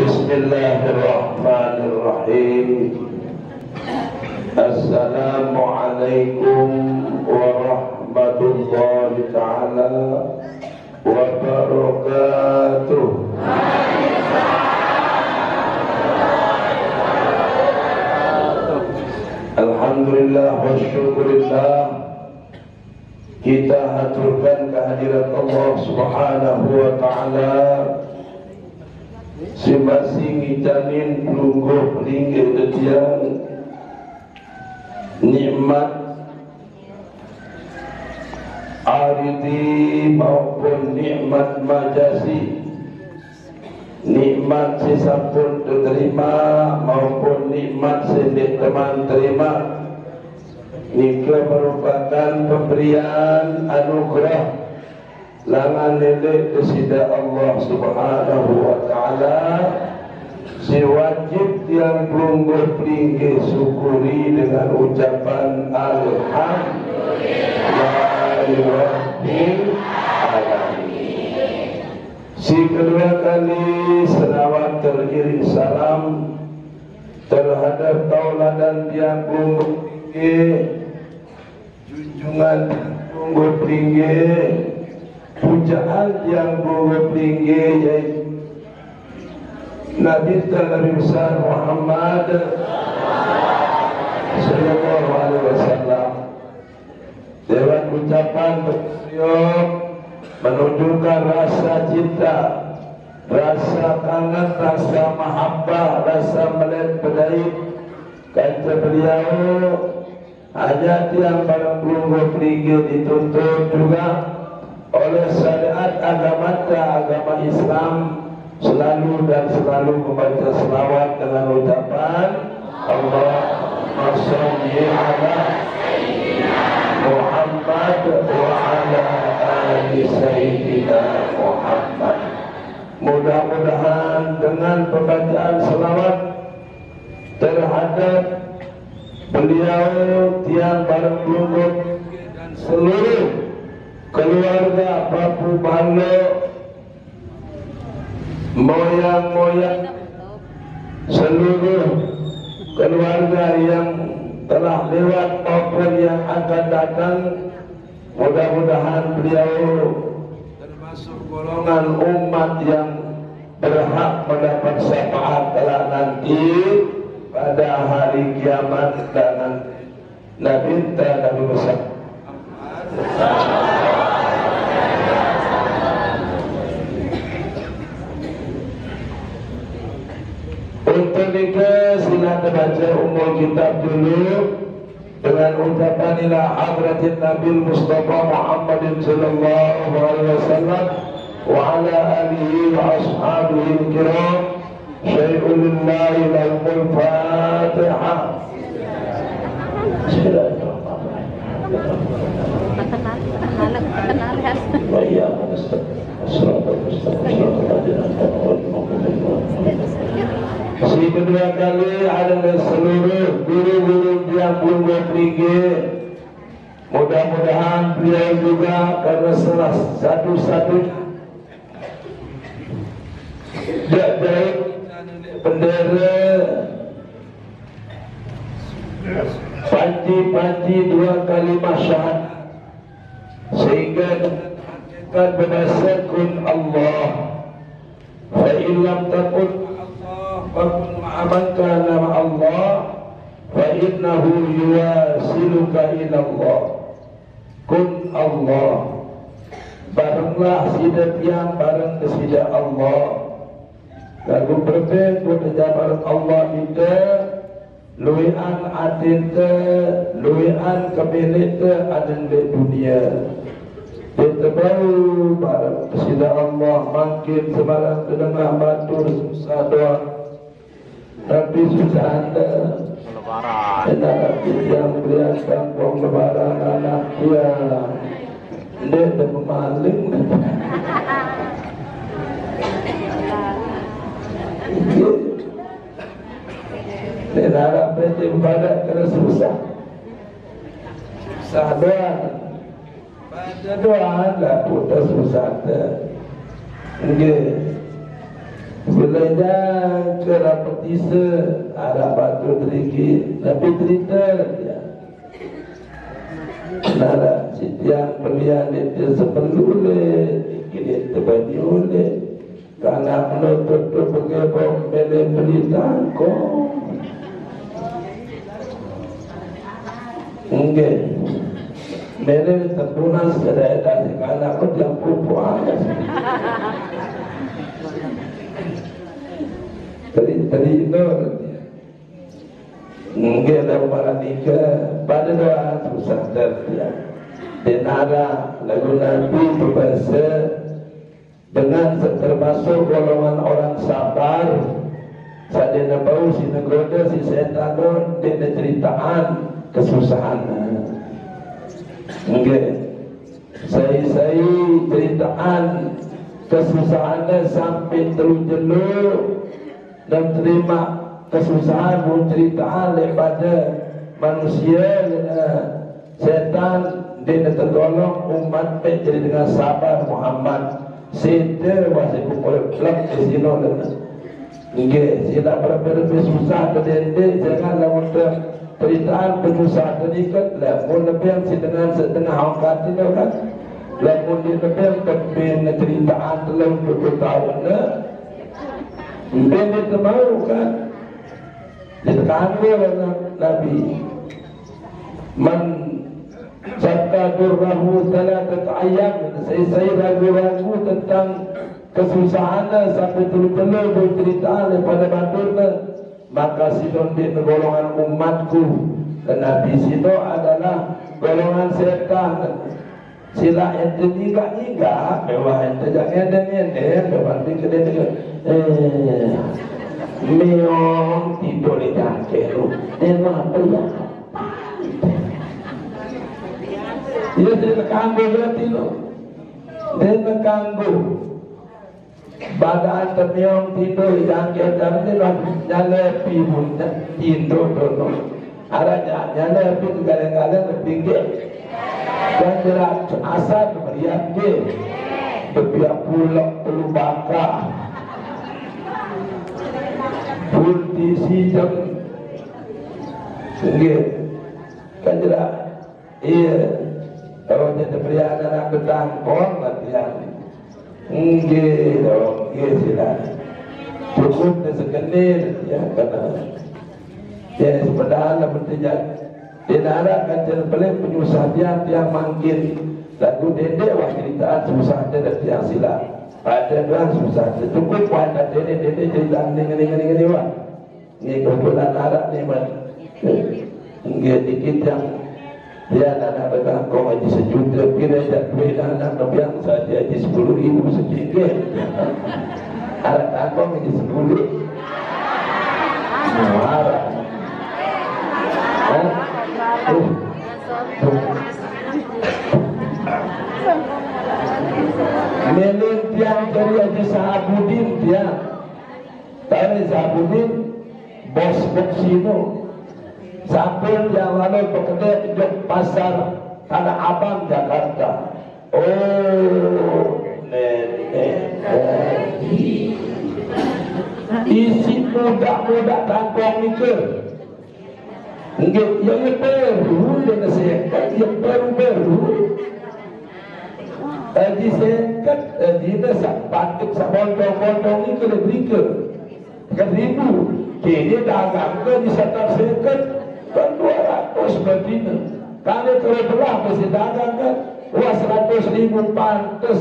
Bismillahirrahmanirrahim. Assalamualaikum warahmatullahi ta'ala wabarakatuh. Alhamdulillah wa syukurillah, kita haturkan kehadirat Allah subhanahu wa ta'ala sebasi ngitanin pelungguh pelinggih detiang nikmat aridi maupun nikmat majasi, nikmat sesapun diterima maupun nikmat sendiri teman terima. Nikah merupakan pemberian anugerah langan lelek kesida Allah subhanahu wa ta'ala. Si wajib yang pelungguh pelinggih syukuri dengan ucapan Alhamdulillahirabbil alamin. Si kedua kali selawat teriring salam terhadap tauladan yang pelungguh pelinggih, junjungan pelungguh pelinggih, pujaan yang pelungguh pelinggih, yaitu Nabi besar Muhammad sallallahu alaihi wasallam. Dewan ucapan beliau menunjukkan rasa cinta, rasa kangen, rasa mahabbah, rasa melihat pedait. Kata beliau, hajat yang barang pelungguh pelinggih dituntut juga oleh syariat agama Islam selalu dan selalu membaca selawat dengan ucapan Allahumma sholli ala Muhammad wa ala ali sayyidina Muhammad. Mudah-mudahan dengan pembacaan selawat terhadap beliau tiang bareng pelungguh dan seluruh keluarga Bapu Balo, moyang-moyang, seluruh keluarga yang telah lewat maupun yang akan datang, mudah-mudahan beliau termasuk golongan umat yang berhak mendapat syafaat kelak nanti pada hari kiamat dan Nabi besar. Untuk nikah silakan baca umur kitab dulu dengan ucapan ila hadratin Nabi Mustafa Muhammadin sallallahu alaihi wasallam wa ala alihi wa ashabihi kiram. Syai'un lillahi lahumul fatihah. Si kedua kali adalah seluruh guru-guru yang pelungguh pelinggih. Mudah-mudahan beliau juga karena salah satu-satunya dari bendera panci-panci dua kali masyarakat sehingga akan berdasarkan Allah fa illam takun Allah fakun ma'amanka nama Allah fa innahu yuwasiluka ila Allah. Kun Allah, baranglah sidat yang barang kesidat Allah. Lagu berbeda berjabat Allah kita luian adin te luian kemilik te adin di dunia. Kita baru barang kesida Allah makin sebarang kedengar batur susah doa tapi susah anda anak yang beliau kampung lebaran anak dia dia pemaling. Dia harap berhenti ibadat kerana susah. Susah doa. Baca doa lah putus susah. Enggak. Belanja ke rapetise ada batu sedikit tapi cerita dia nara setiap pilihan itu seperlu le kini terbagi oleh karena menutup bergebok beli tangko enggak beli terpunas ada karena aku yang perempuan tadi itu mungkin ada orang nikah pada doa susah tertia dan ada lagu Nabi berbahasa dengan termasuk golongan orang sabar sadena bau si negoda si setan dan ceritaan kesusahan mungkin saya ceritaan kesusahannya sampai terjelu dan terima kesusahan pun ceritaan daripada manusia setan dia tertolong umat jadi dengan sabar Muhammad sedar wajib pelak di sini enggak sila berapa susah kedende janganlah untuk ceritaan penusah terikat lah pun lebih yang dengan setengah angkat itu kan lah pun dia lebih yang ceritaan dalam 20 tahun mungkin dia mau kan ditekan oleh Nabi man sabta durrahu talatat ayam saya ragu-ragu tentang kesusahannya sampai telur-telur bercerita daripada baturnya maka sidon di golongan umatku dan Nabi sido adalah golongan setan sila ente niga mewah ente jangan ende mewah tinggal meong tidur di jangkau emang pria dia tidak kanggu berarti lo dia tidak kanggu badan termeong tidur di jangkau dan dia nyala pun tidur dono ada nyala pun kadang-kadang tinggi dan jelas asal meriak dia berpihak pulak perlu bakar pulti sijam sehingga kan jelas iya kalau dia beriak anak ketangkong latihan enggak dong enggak sila cukup dia sekenil ya karena ya sebenarnya bertanya dia nak kan pelik penyusah dia yang mangkin lagu dede wah ceritaan susah dia dan tiang sila ada doang susah cukup pada dede cerita ini wah ini kebetulan arak ni man enggak dikit yang dia anak berkangkong haji sejuta kira tak duit anak yang saja haji 10,000 sedikit arak kangkong haji 10 arak melin tiang dari Haji Sahabudin tiang dari Sahabudin bos Boksino sampai yang lalu bekerja di pasar Tanah Abang Jakarta isi muda tangkong mikir enggak yang baru dengan saya yang baru di sekat di desa batik sabon-sabon ini kena berikan kan ribu kini dagang ke di sekat sekat kan 200 betina kalau belah mesti dagang kan 100,000 pantas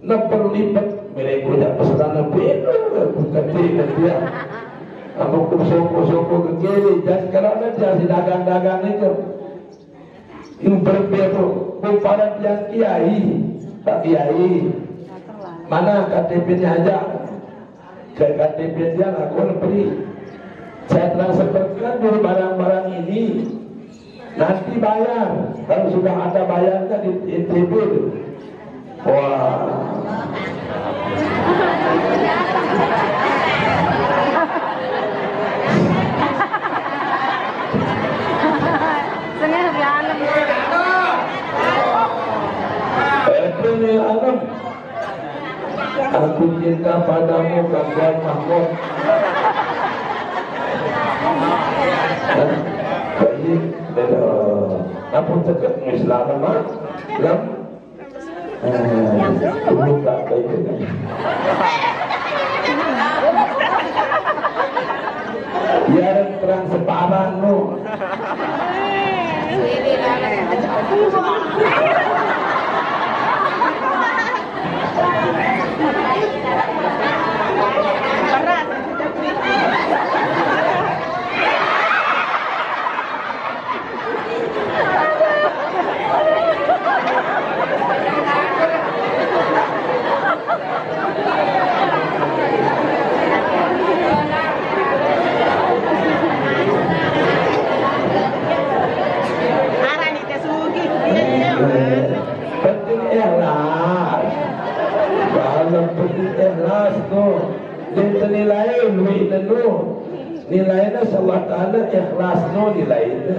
60 lipat mereka tidak pesanan lebih bukan dia Ambo kusoko ke kiri dan kalau ada si dagang-dagang itu yang berbeda kepada yang kiai tak kiai mana KTP-nya aja ke KTP dia aku beri saya transferkan dulu barang-barang ini nanti bayar kalau sudah ada bayarnya di NTB wah aku cinta padamu tuan Mahmud. Baik, apa cakap Islam mah? Lam. Belum tak baik kan. Biar terang separan lu. Penting ikhlas. Kalau penting ikhlas tu, dia nilai duit tu. Nilainya Allah Taala ikhlas tu nilainya.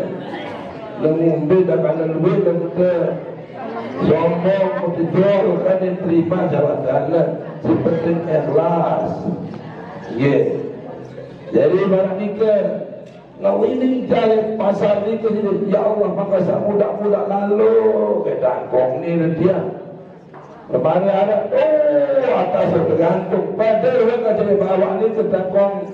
Lemumbi dah kana duit lemute. Sombong mutijol kan yang terima Allah Taala. Seperti ikhlas. Ya. Jadi barang ni ke kalau ini jalan pasar ni ke sini, ya Allah maka saya mudah-mudah lalu ke tangkong ni dia. Kemarin ada, atas tergantung. Padahal mereka jadi bawa ni ke tangkong.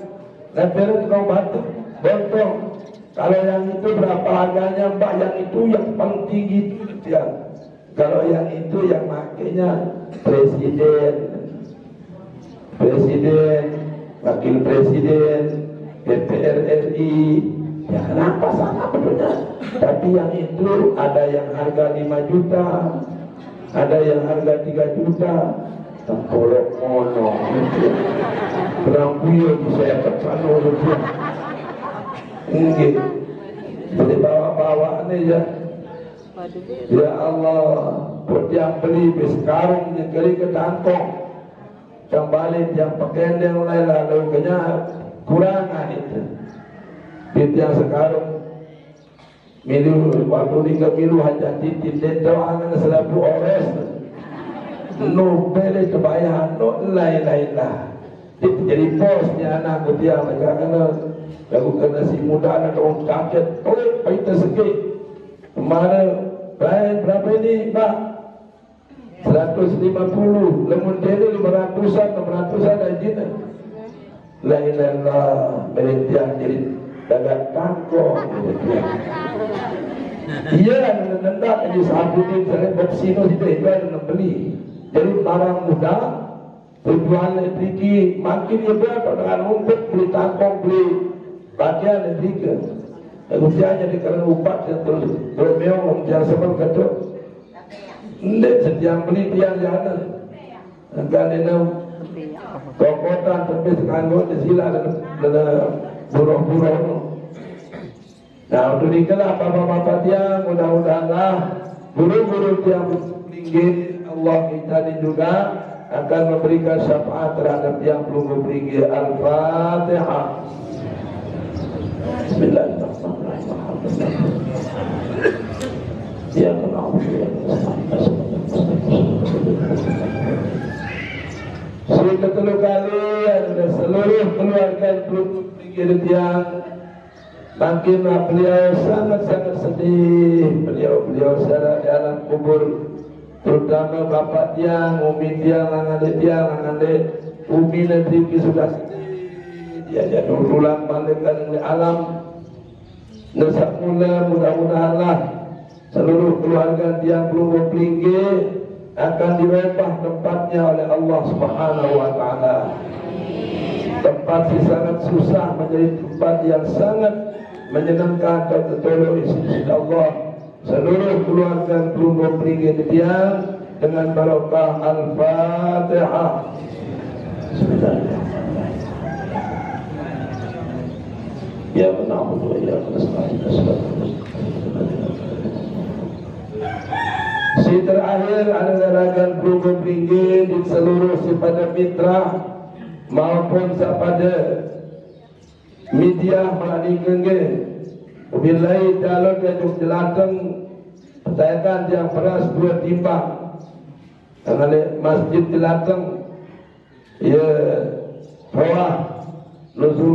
Dan perut kau batu, bontong. Kalau yang itu berapa harganya mbak, yang itu yang paling tinggi itu dia. Kalau yang itu yang makanya presiden, wakil presiden, DPR RI, ya kenapa sama betulnya? Tapi yang itu ada yang harga 5 juta, ada yang harga 3 juta. Tengkolok mono, berampuyo saya terpanu itu. Mungkin jadi bawa-bawa ni ya. Ya Allah, buat yang beli bis karung yang kali ke tangkong, kembali yang pakaian yang lalu kena kurangan itu. Bit yang sekarang milu waktu ni ke milu hajat titit dan doangan selalu ores. No beli kebayaan, no lain-lain lah. Itu jadi posnya anak dia mereka kena lagu kena si muda anak orang kaget. Oh, paita sikit. Kemarin lain berapa ini, Pak? 150. Lemun dia 500-an, 600-an aja. Lain-lain lah. Mereka jadi dagang kangkong. Iya, nendak jadi sabunin saya boksino itu ada beli. Jadi barang muda, tujuan tinggi, makin dia berapa dengan rumput beli tangkong beli bagian tinggi. Usianya di karena upat yang terus bermeong jangan sebab kata, ndek setiap beli tiang jalan, angkat enam, kokotan terbit kanggo di sila dan buruh-buruh. Nah untuk dikelah bapak-bapak tiang, mudah-mudahanlah guru-guru tiang tinggi. Allah kita ini juga akan memberikan syafaat terhadap yang belum memberi Al-Fatihah. Bismillahirrahmanirrahim. Ya Allah. Sudah kedua kali ada seluruh keluarga belum memberi tiang. Makin beliau sangat-sangat sedih. Beliau secara di alam kubur. Terutama bapak tiang, umi tiang, langan dek, umi nanti sudah sedih. Dia jatuh tulang balikkan di alam. Nesak mula mudah-mudahanlah seluruh keluarga tiang belum berpinggir akan direpah tempatnya oleh Allah Subhanahu Wa Taala. Tempat yang sangat susah menjadi tempat yang sangat menyenangkan dan tertolong insyaAllah. Seluruh keluarga belum berpinggir tiang dengan barokah Al-Fatihah. Ya na'budu wa iyyaka nasta'in. Si terakhir adalah belum berpinggir di seluruh kepada mitra maupun kepada media melalui Billahi ta'ala dia jelaskan percayakan yang beras 2 timbang. Karena masjid jelaskan ya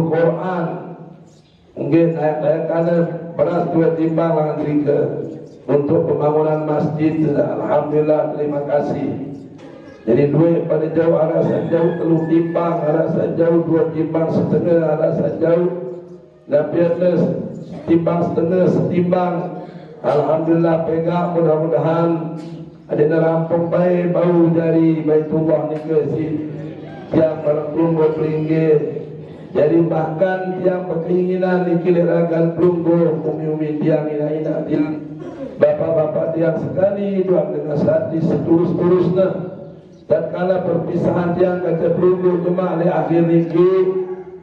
Quran. Mungkin naik karena beras 2 timbang langan rika untuk pembangunan masjid. Alhamdulillah, terima kasih. Jadi duit pada jauh arah sejauh 3 timbang, arah sejauh 2 timbang setengah, arah sejauh lapiatnya timbang setengah setimbang. Alhamdulillah pegang, mudah-mudahan ada rampung baik bau dari Baitullah ni ke si tiang berkelunggu pelinggir. Jadi bahkan tiang berkeinginan ni kiliragan kelunggu umi-umi tiang ina-ina bapak-bapak tiang sekali doang dengan hati seturus-turusnya. Dan kala perpisahan tiang kata kelunggu jemaah ni akhir niki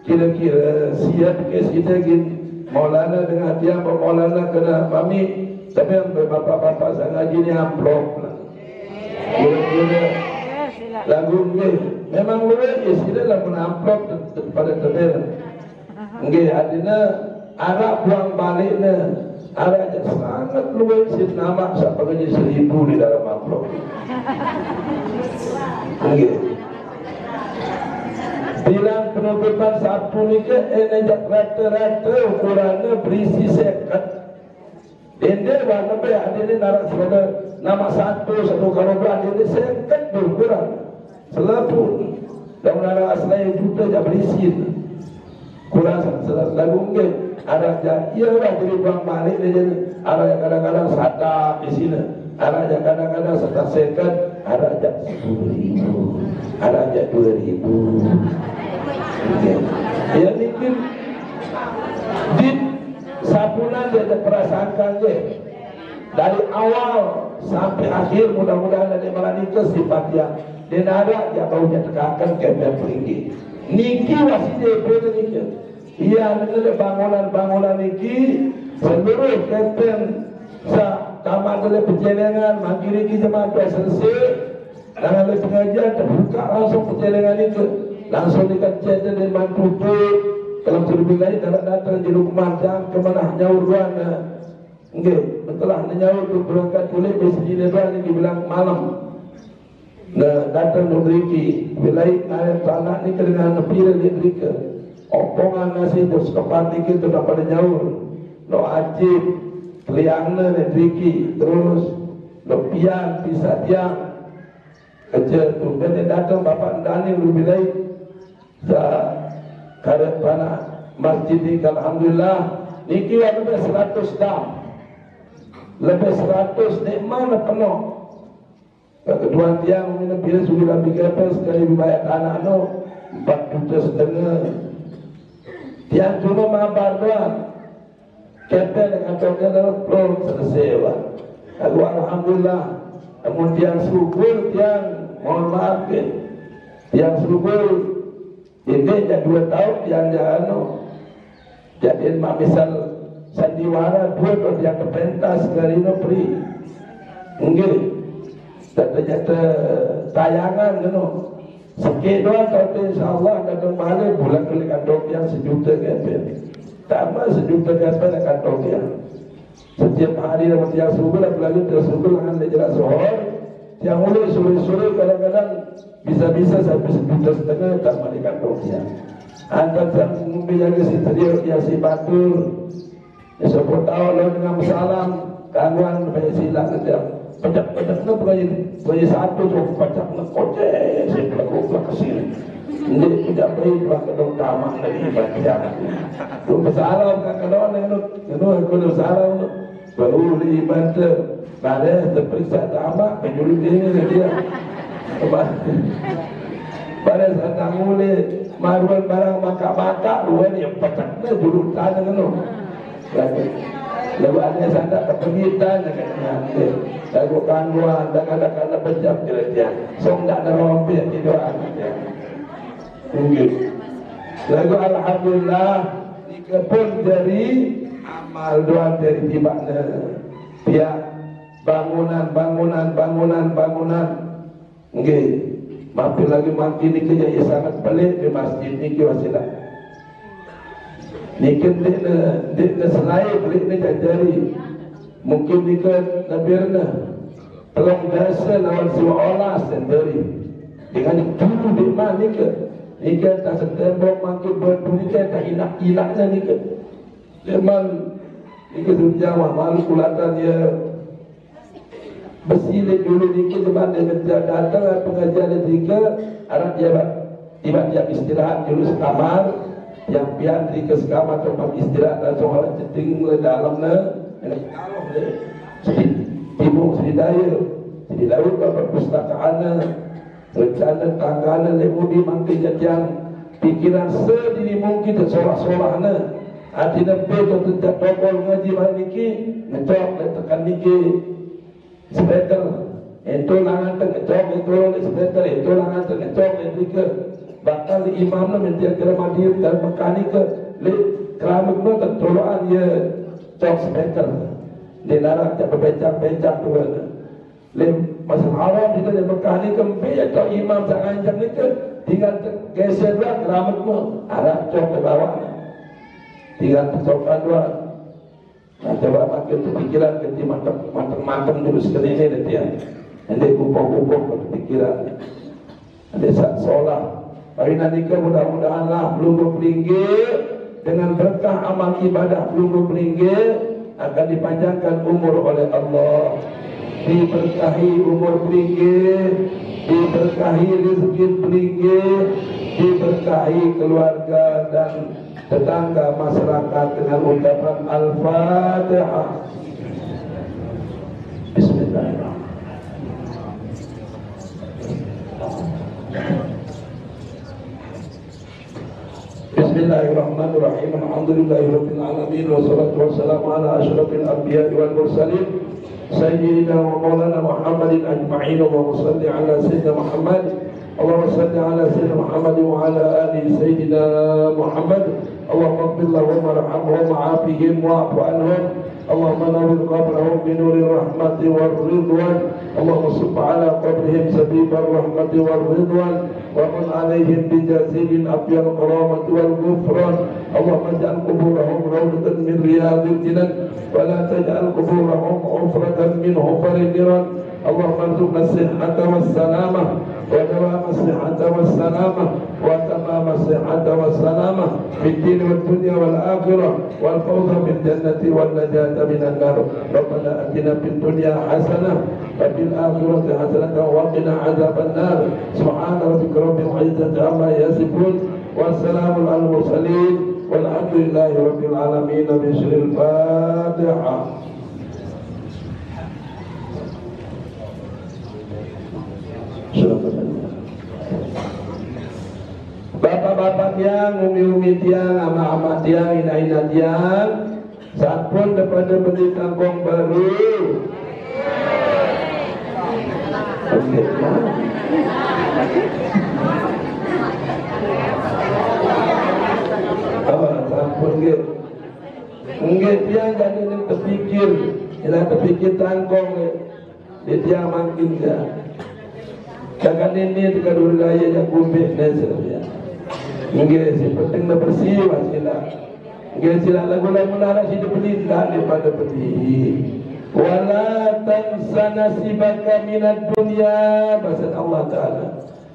kira-kira siap ke sidagin Maulana dengan tiang Maulana kena pamit. Tapi yang bapak-bapak saya ngaji ni amplop lah. Kira-kira lagu ni memang luar sila lagu amplop pada tebel. Nggih adina arah buang baliknya arah aja sangat luar sih nama siapa kerja 1000 di dalam amplop. Nggih. Bilang penutupan Sabtu ni ke enajak rata-rata ukurannya berisi sekat. Dende warna be adene narak sebagai nama satu karoban dende sekat berkurang selapun dan narak asli juta jak berisin kurang lagu nge ada jak iya lah jadi buang balik dia jadi ada kadang-kadang sata di sini ada jak kadang-kadang sata sekat ada jak 10.000 ada jak 2.000 ya mungkin di sapunan dia ada perasaan je dari awal sampai akhir mudah-mudahan ada malah nikah sifat yang dia ada dia baunya tekakan kempen tinggi niki masih dia beda nikah iya ada bangunan niki seluruh kempen sa tamat ada penjelengan mandiri kita jemaah selesai dan ada pengajian terbuka langsung penjelengan itu langsung dikancet dan mantu kalau terbilang datang di rumah jam kemana nyaur ruang enggak setelah nyaur tu berangkat boleh besok ruang ini bilang malam nah datang memiliki wilayah ayat tanah ni dengan nepira dia mereka opongan nasi terus kepan itu dapat nyaur lo ajib liangna nemriki terus lo pian pisah tiang kerja tu dan datang bapak Dani wilayah karet panah masjid ini alhamdulillah niki lebih 100 dam lebih 100 nikmat penuh kedua tiang minum bila sudah bikin sekali dibayar anak no 4,5 juta tiang cuma mabar doang kepel dengan kepel belum selesai lah lalu alhamdulillah namun tiang subur tiang mohon maaf tiang subur ini dah 2 tahun yang jano jadi mak misal sandiwara 2 tahun yang kepentas sekali no pri mungkin jata tayangan no sikit doang kata insyaAllah datang balik bulan kali kantong yang 1 juta kepel tambah 1 juta kepel kantong yang setiap hari dapat yang subuh dan lalu tersubur dengan jelas sohor yang mulai sore-sore kadang-kadang bisa-bisa sampai 1,5 juta tak balik kantong dia. Anda tak menjaga si teriak yang si batur. Ya siapa tahu lo dengan salam gangguan banyak silat saja. Pecah-pecah nak pergi satu tu pecah nak kocek si pelaku kesini. Ini tidak baik lah kalau tamak lagi baca. Tu salam kalau kalau salam baru dibantu. Pada terperiksa tamak penjurit ini dia. Pada saat mulai maruan barang maka-maka luar yang pecahnya jurut tanah kan lalu ada sana kepengitan lalu kanduan dan ada pecah kira-kira song tak ada rompet di doa mungkin lalu alhamdulillah dikepun dari amal doa dari tibaknya pihak bangunan nggih mampir lagi mati ni kerja sangat pelik di masjid ni wasilah ni kena selain pelik ni jari mungkin ni ke nabirna pelong dasa lawan siwa olah sendiri dengan dulu di mana ni ke Ikan tak setembok makin berduri kan tak ilaknya ni kan. Memang ikan Jawa malu kulatan dia bersilit dulu ni kan zaman dia datang pengajian dia arah dia tiba-tiba istirahat dulu sekamar yang pian di sekamar tempat istirahat dan soal ceting le dalamnya kalau timur Sridaya ke perpustakaan rencana tanggana lemudi mangke jadian pikiran sedini mungkin seolah-olahnya hati nempe tu tidak tokol ngaji hari niki ngecok tekan niki sebeter itu langan ngecok itu sebeter itu langan ngecok itu bakal imamnya minta keramadir dan mekanik le keramiknya tertolongan ya cok sebeter dilarang tak becak-becak tu le masa Arab kita yang berkahni kempe atau imam jangan jangan itu tinggal geserlah keramatmu arah cok ke bawah tinggal tersokan dua nah coba makin pikiran ganti matang dulu sekali ini dia nanti kupok-kupok berpikiran nanti saat sholat hari nanti mudah-mudahanlah belum berpinggir dengan berkah amal ibadah belum berpinggir akan dipanjangkan umur oleh Allah, diberkahi umur peringgi, diberkahi rezeki peringgi, diberkahi keluarga dan tetangga masyarakat dengan ucapan Al-Fatihah. Bismillahirrahmanirrahim. Bismillahirrahmanirrahim. Alhamdulillahirabbil alamin wassalatu wassalamu ala asyrafil anbiya'i wal mursalin sayyidina wa maulana Muhammadin ajma'in. Allahumma shalli ala sayyidina Muhammad. Allahumma shalli ala sayyidina Muhammad wa ala ali sayyidina Muhammad. Allahumma ighfir lahum warhamhum wa'afihim wa'fu anhum. Allahumma nawwir qabrahum bi nuril rahmati war ridwan. Allahumma subh ala qabrihim sabibar rahmati war ridwan wa qul alaihim bi jazilil afyal karamati wal ghufran. Allahumma ij'al quburahum rawdatan min riyadil jinan wa la taj'al quburahum ufratan min hufaril niran. Allahumma arzuqna as-sihhata was-salamah wa dawama as-sihhata was-salamah wa tamama as-sihhata was-salamah fid din wad dunya wal akhirah wal fawza bil jannati wan najata minan nar. Rabbana atina fid dunya hasanah wa fil akhirati hasanah wa qina adzaban nar. Subhana rabbika rabbil izzati amma yasifun wa salamun alal mursalin walhamdulillahi rabbil alamin. Bismillahil Fatihah. Bapak-bapak tiang, umi-umi tiang, ama-ama tiang, ina-ina tiang, sampun daripada beli kangkong baru. Oke, sampun gitu. Mungkin tiang jadi yang terpikir, yang terpikir tangkong, dia tiang makin dia. Jangan ini dekat dulu gaya yang kumpit nasi dia. Mungkin si penting nak bersih wasilah. Mungkin sila lagu-lagu nara si dibeli tak daripada beli. Wala tansa nasibaka minad dunya. Bahasa Allah Taala.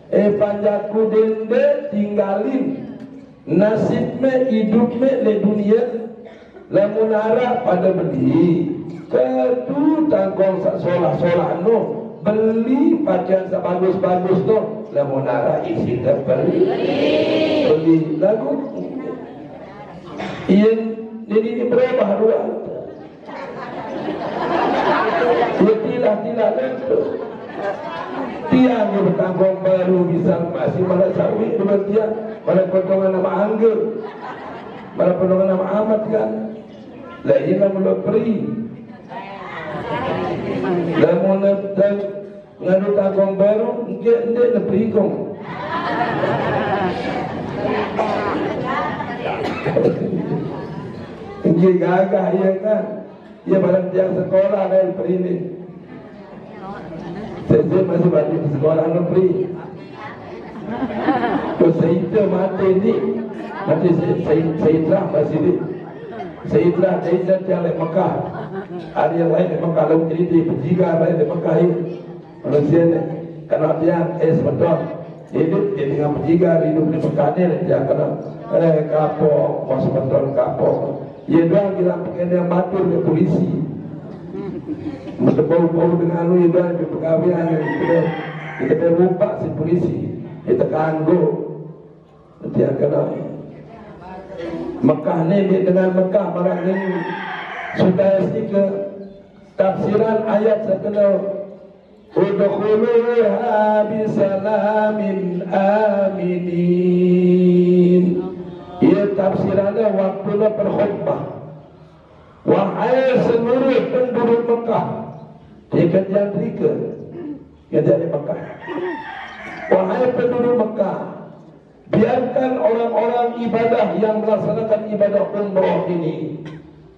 Panjaku dende tinggalin nasibnya hidupnya le dunia. Lamun harap pada beli. Ketu tangkong solah-solah no. Beli pakaian sebagus-bagus tu lamun arah isi terbeli beli lagu ini berapa haruan dia tilah-tilah itu tiang yang bertanggung baru bisa masih malah sawi dua tiang malah potongan nama anggur malah potongan nama amat kan lain lah mula peri lamun nak ngadu tanggung baru mungkin dia nak perikong mungkin gagah ya kan dia barang tiang sekolah kan peri ni saya masih balik di sekolah nak peri terus saya mati ni mati saya telah masih ni saya telah tiang lek Mekah ada yang lain lek Mekah lalu cerita berjiga lain lek Mekah ini manusia ni karena dia betul Hidup dia dengan berjigar, hidup di Mekah dia kena kapok, pas betul kapok. Dia doang bilang kena matur ke polisi. Mesti bau-bau dengan lu itu di pegawaian kita lupa si polisi. Kita kanggo. Dia kena Mekah ni dia dengan Mekah barang ni sudah ke tafsiran ayat sekena udkhuluha bisalamin aminin. Ia tafsirannya waktu berkhutbah. Wahai seluruh penduduk Mekah, kerjaan mereka kerjaan di Mekah. Wahai penduduk Mekah, biarkan orang-orang ibadah yang melaksanakan ibadah umrah ini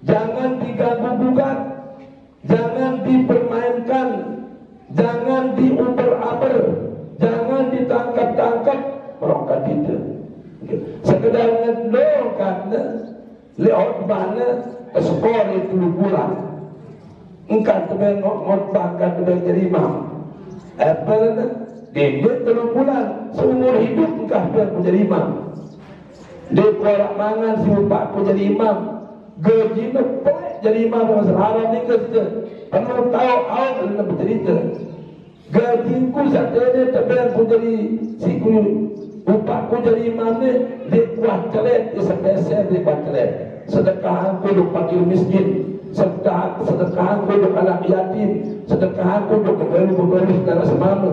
jangan diganggu-gugat, jangan dipermainkan, jangan diuber-aber, jangan ditangkap-tangkap mereka tidak. Sekedar ngedolkan lewat mana sekolah itu bulan. Engkau tebel ngotbahkan tebel jadi imam. Apa na? Dia 3 bulan seumur hidup engkau tebel menjadi imam. Dia kuarak mangan si upak pun jadi imam. Gaji nak jadi imam dengan haram ni ke kita. Penuh tahu awak nak bercerita. Gaji ku satenya tebel pun jadi si ku upak ku jadi imam ni. Dia kuat celet, dia sepesel dia kuat celet. Sedekahan ku untuk fakir miskin, sedekahan ku untuk anak yatim, sedekahan ku untuk keberu-beru saudara semama.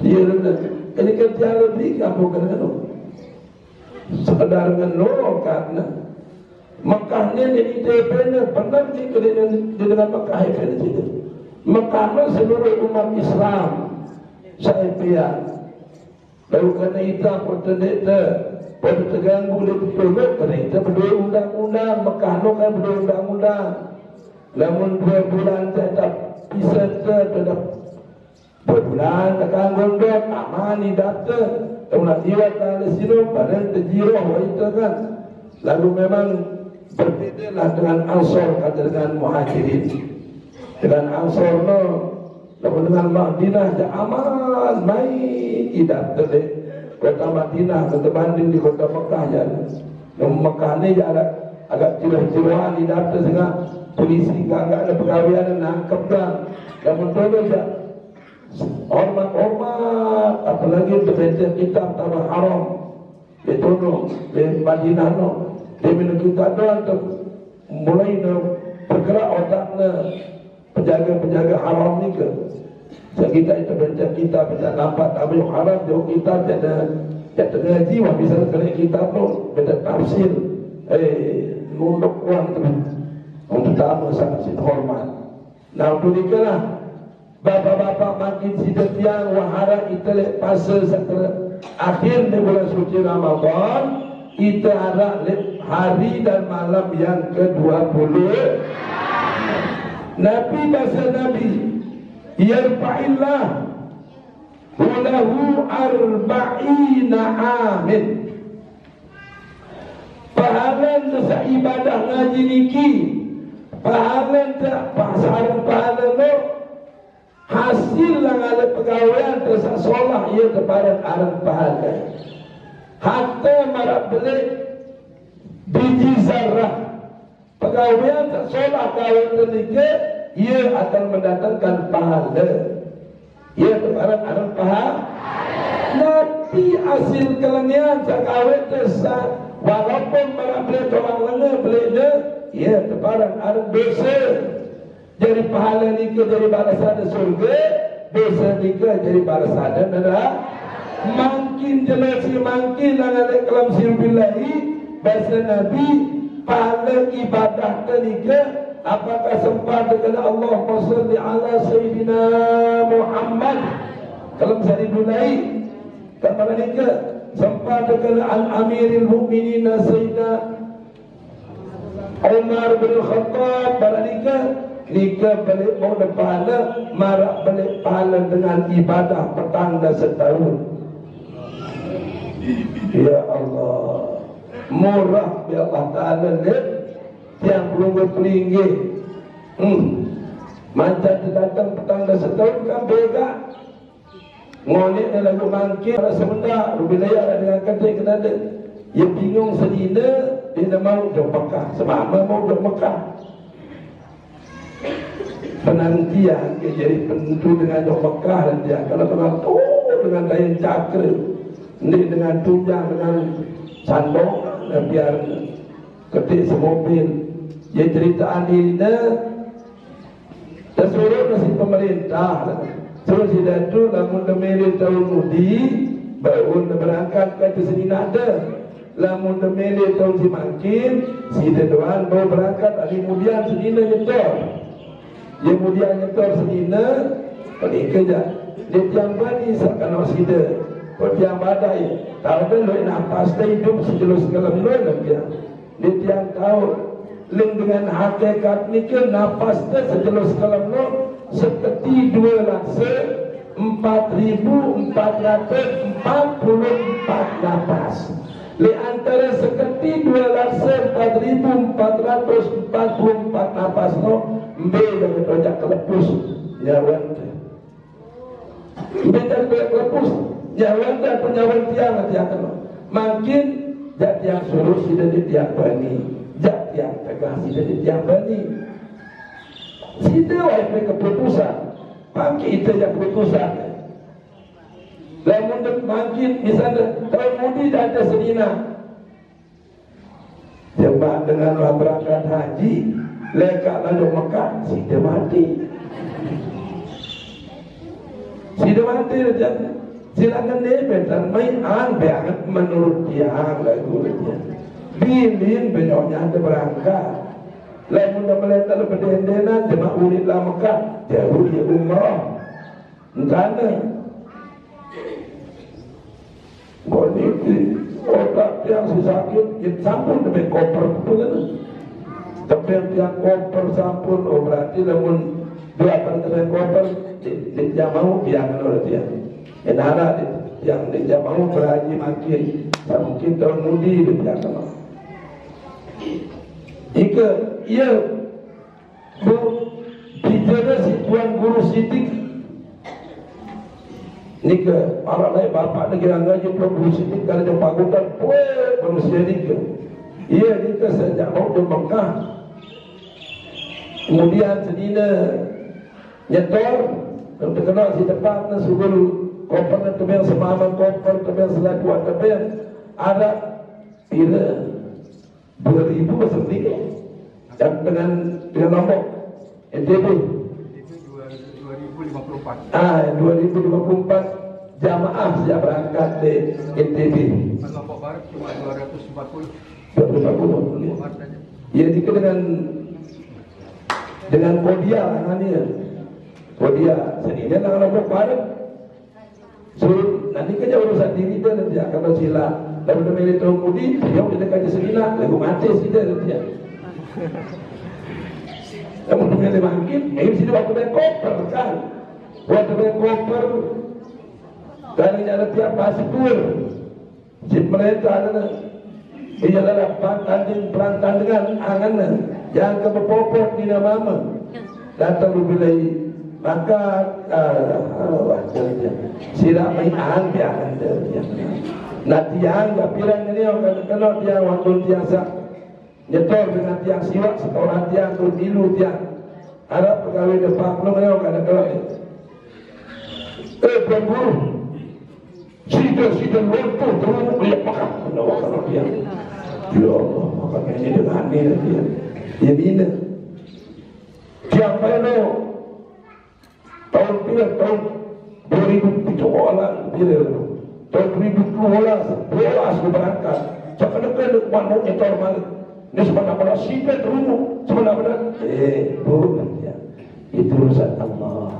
Dia rendah. Ini kerja lebih kamu kena tu. Sekedar ngenolong karena Mekah ni di ITP-nya benar ni kena di dalam Mekah itu. Mekah ni seluruh umat Islam saya pihak. Lalu kerana itu pertanda pada terganggu dia betul-betul kerana kita berdua undang-undang Mekah tu kan berdua undang-undang. Namun 2 bulan saya tak bisa terhadap 2 bulan tekan gondok amani data kemudian jiwa kali sini pada terjiroh itu kan. Lalu memang berbedalah dengan Ansor kata dengan Muhajirin. Dengan Ansor no lalu dengan Madinah je aman main tidak terlek. Kota Madinah berbanding di kota Mekah je. Mekah ni je agak jiruh-jiruhan di data sehingga polisi agak ada pegawaian nangkep dah. Namun tolong je hormat-hormat apalagi berbaca kitab Tanah Haram. Dia tolong di Madinah no. Dia minum kita doang tu mulai bergerak otaknya penjaga-penjaga haram ni ke. Kita itu baca kitab, baca nampak tapi haram jauh kita ada ngaji wah bisa kena kitab tu baca tafsir nunduk uang tu untuk tamu sangat hormat. Nah demikianlah bapak-bapak makin sidat yang wahara kita pasal setelah akhir di bulan suci Ramadan kita ada hari dan malam yang ke-20. Nabi bahasa Nabi yarfa'illah walahu 40 amin. Pahalan sa ibadah ngaji niki, pahalan tak pasaran pahalan lo hasil lang ada pegawaian tersa solah ia kepada aran pahalan. Hatta marab beli biji zarah pegawaian tak solah kawan ternika ia akan mendatangkan pahala. Ia kepada aran pahala. Nabi hasil kelengian sakawet tersa walaupun marab beli orang lenge beli dia ia kepada aran dosa. Jadi pahala nika jadi balasan surga, dosa nika jadi balasan neraka. Makin jelas makin ada kalam sirbillahi bahasa Nabi pahala ibadah nika apakah sempat dengan Allahumma shalli ala sayyidina Muhammad kalam sirbillahi kata nika sempat dengan al-amiril mu'minin sayyidina Umar bin Khattab pada nika balik mau pahala marak balik pahala dengan ibadah petanda setahun. Ya Allah murah ya Allah Ta'ala lihat yang belum berpelinggih macam datang petanda setahun kan bega Ngonek na lagu mangkir rasa benda rubilaya dengan kata kena ada. Ia bingung sedina dia nak mau dok Mekah. Semama mau dok Mekah. Penantian dia jadi penentu dengan dok Mekah dan dia kalau dengan dengan daya cakra, ini dengan tunjang dengan sandok dan biar ketik semobil. Dia cerita ini dan suruh nasi pemerintah. Terus dia tu lamun demeli tahun mudi baru berangkat ke sini ada. Lamun demeli tahun si makin si dewan baru berangkat hari kemudian sedina nyetor. Dia kemudian nyetor sedina pergi kerja. Dia tiang bani sakana sida. Tiang badai. Tahu dah lu nafas dah hidup sejelus kelam lu dia. Dia tiang tahu link dengan hakikat ni ke nafas dah sejelus kelam lu. Seperti 2.4.444 nafas. Di antara seperti 2.4.444 nafas no, beda dengan kelepus nyawan. Beda dengan kelepus nyawan dan penyawan tiang tiang no. Makin jat yang suruh sudah di tiang bani, jat yang tegah sudah di tiang bani. Sida wahai keputusan pagi itu yang keputusan lamun makin misalnya tahun mudi dah ada senina jemaah dengan berangkat haji lekak lalu Mekah sida mati dan silakan nebet dan main beangat menurut tiang lagu dia bin benyonya ada berangkat. Lain mudah melihat dalam perdendenan jemaah ulit lah Mekah jauh dia umrah entahnya boniti otak yang sakit kita sampun demi koper tapi yang koper sampun berarti namun dua pertanyaan koper dia mau biarkan oleh dia enara yang dia mau berhaji makin mungkin tahun mudi dia biarkan jika ia bicara si Tuan Guru Sidik ni ke para lain bapak negara ngaji Tuan Guru Sidik kalau dia pagutan manusia ni ke ia ni ke sejak mau di Mekah kemudian senina nyetor dan terkenal si depan na suruh koper na tebel semaman koper tebel selakuan tebel ada bila 2000 sendiri dan dengan nombor NTB 2054 jamaah siap berangkat di NTB Lombok Barat cuma 240 ya jika dengan Kodia Kodia sendiri dengan Lombok Barat so nanti kerja urusan diri dia nanti kalau sila lalu dia milih tahun mudi dia udah kerja sendiri lagu mati sih dia nanti namun dia bangkit ini sini waktu dia koper kan waktu dia koper dari jalan tiap pasipur si mereka ada di jalan perang tandingan angan yang kepopot di nama datang rubilai maka sila main biarkan dia nanti yang gak pirang ini kalau dia waktu biasa nyetor dengan tiang siwak setoran tiang turbilu tiang harap pegawai depan belum ada kadang-kadang Tuan Guru sida luntur terus lihat makan kalau dia ya Allah makanya ini dengan ini dia bina tiang peno tahun 2007 orang bila tahun 2012 berangkat cakap dekat mau nyetor balik ini sebenarnya sida terumuk sebenarnya bukan ya itu urusan Allah.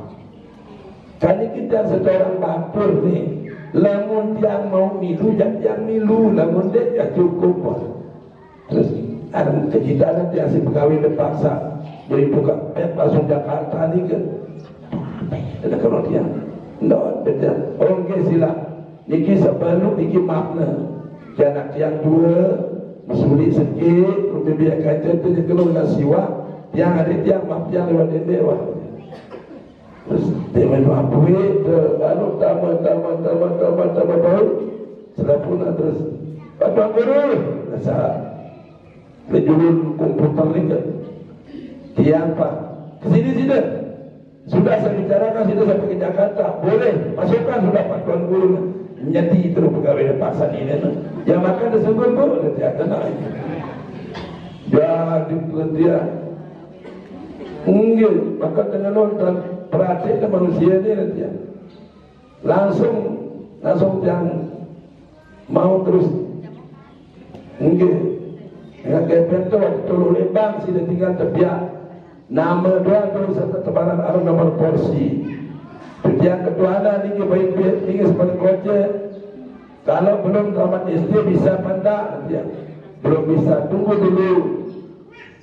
Kali kita seorang batur ni, lamun dia mau milu, jangan milu, lamun dia cukup. Terus ada kejitaan dia si pegawai terpaksa beri buka pet langsung Jakarta ni ke? Ada kalau dia, no, beda. Orang ke sila, niki sebelum niki makna, jangan yang dua, masulit sedikit, lebih biar kata tu dia kalau nak siwa, yang ada tiang maaf yang lewat dewa. Terus dia mampu anu tambah baru selapuna terus Pak Guru rasa lejulun komputer ni ke tiang Pak kesini sudah saya bicarakan sudah sampai ke Jakarta boleh masukkan sudah Pak Tuan Guru nyati terus pegawai pasar ini yang makan tersebut pun nanti akan naik jadi dia enggak maka dengan nonton perhatian manusia ini nanti ya langsung yang mau terus enggak dengan kepen tu waktu tolong lebang sudah tinggal tepiak nama dua terus serta tebaran arah nomor porsi yang kedua ada ni baik-baik ni seperti kocek kalau belum tamat SD bisa pandang dia belum bisa tunggu dulu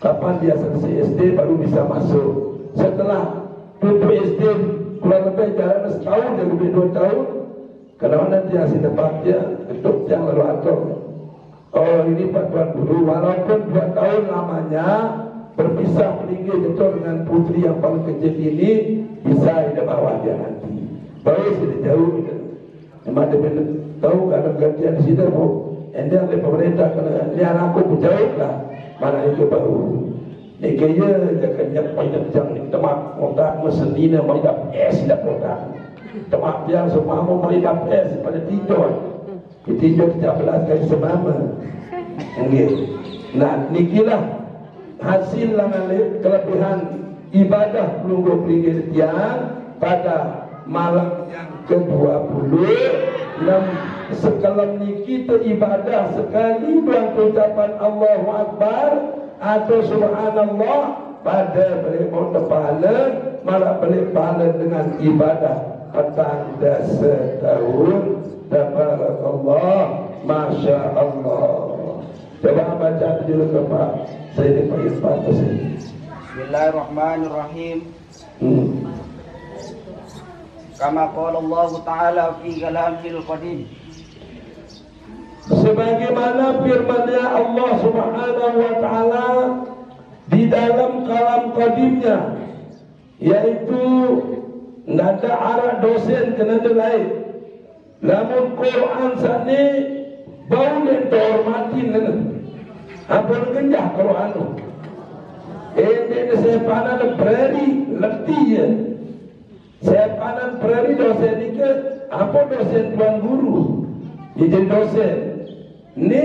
kapan dia selesai SD baru bisa masuk setelah tutup SD kurang lebih jalan setahun dan lebih 2 tahun kalau nanti hasil depan dia ketuk yang lalu atur oh ini Pak Tuan Guru walaupun 2 tahun lamanya berpisah meninggal betul dengan putri yang paling kecil ini bisa di bawah dia nanti baru sudah jauh gitu memang dia tahu kadang gantian di situ bu ini oleh pemerintah kena ini anakku jauh lah mana itu baru ini kaya jangan banyak jangan temak otak mesenina melihat tidak otak temak yang semua mau melihat pada tinjau ditinjau 13 kali semama nah nikilah hasil kelebihan ibadah pelunggu penginggitian pada malam yang ke-20 dan sekalam ni kita ibadah sekali dengan ucapan Allahu Akbar atau Subhanallah pada balik pahala malah balik pahala dengan ibadah petanda setahun tabarakallah Masya Allah. Coba baca dulu ke Pak saya dipanggil Pak Bismillahirrahmanirrahim. Kama qala Allah Ta'ala fi kalamil qadim. Sebagaimana firman-Nya Allah Subhanahu wa taala di dalam kalam qadimnya yaitu nada arah dosen kena lain. Namun Quran sani bau dan hormatin apa genjah Quran tu. Ini sepanan preri letih ya. Sepanan preri dosen ni ke apa dosen Tuan Guru. Jadi dosen ni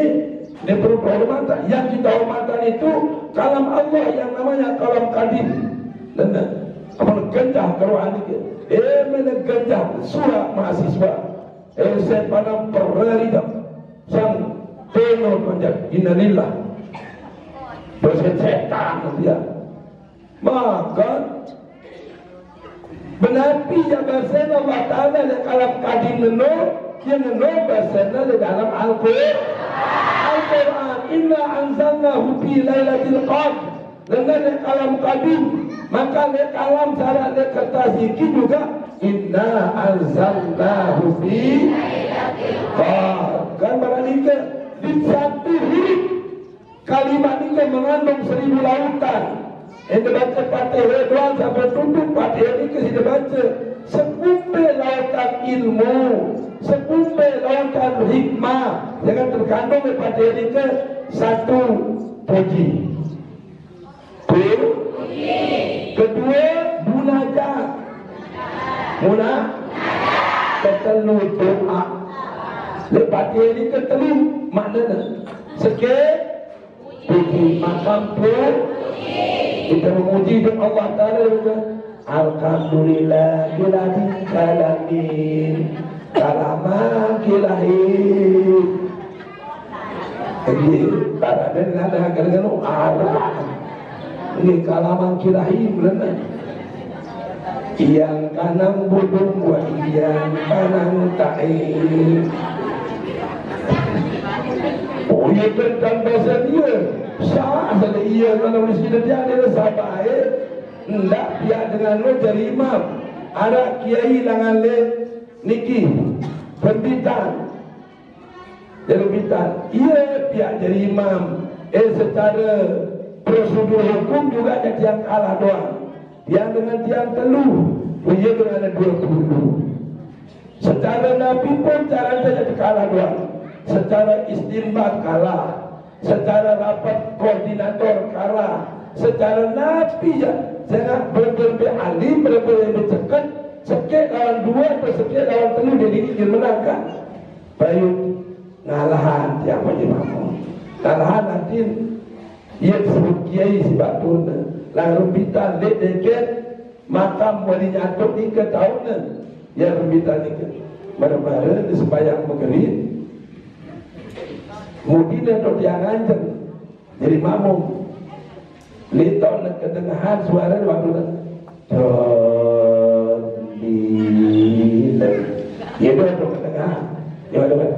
perlu penghormatan. Yang kita hormatan itu kalam Allah yang namanya kalam qadim. Dan apa genjah Quran ni ke. Mana genjah surah mahasiswa. Sepanan preri dah. Sang tenor panjang innalillah. Dosen setan dia. Maka benapi yang bersen Allah Ta'ala di kalam qadim neno yang neno bersen di dalam Al-Quran inna anzalnahu fi lailatul qadr dan di kalam qadim maka di kalam cara di kertas ini juga inna anzalnahu fi lailatul qadr kan berarti di satu huruf kalimat ini mengandung 1000 lautan. Yang dibaca Fatihah doang sampai tutup Fatihah ini kita dibaca sekumpul lautan ilmu, sekumpul lautan hikmah. Jangan terkandung di Fatihah ini ke satu puji. Kedua munajat. Ketelu doa. Di Fatihah ini ketelu maknanya sikit puji makam pun kita memuji dengan Allah Ta'ala juga alhamdulillah biladil kalamin kalaman kilahir jadi paraden ada kadang-kadang arah ini kalaman kilahir benar yang kanan budung wa yang kanan ta'in oh iya tentang bahasa dia sah saja iya kalau di sini dia ada sahabat tidak dia dengan lo jadi imam ada kiai dengan le niki pendidikan iya dia jadi imam secara prosedur hukum juga jadi yang kalah doang yang dengan tiang teluh Ia berada 20. Secara Nabi pun cara saja kalah dua. Secara istimbat kalah. Secara rapat koordinator kalah. Secara Nabi ya, jangan berbeda alim, berbeda cekat. Sekit lawan dua atau sekit lawan telu dia menangkan. Bayu ngalahan yang menyimakmu. Ngalahan nanti ia disebut kiai si batun. Lalu rumpitan lek deket makam wali nyatuk ni ke tahun. Ya rumpitan ni ke mana-mana di sembahyang maghrib. Mungkin ada yang anjing jadi makmum. Litau nak kedengaran suara waktu nak. Ya dah tu kedengar. Ya dah.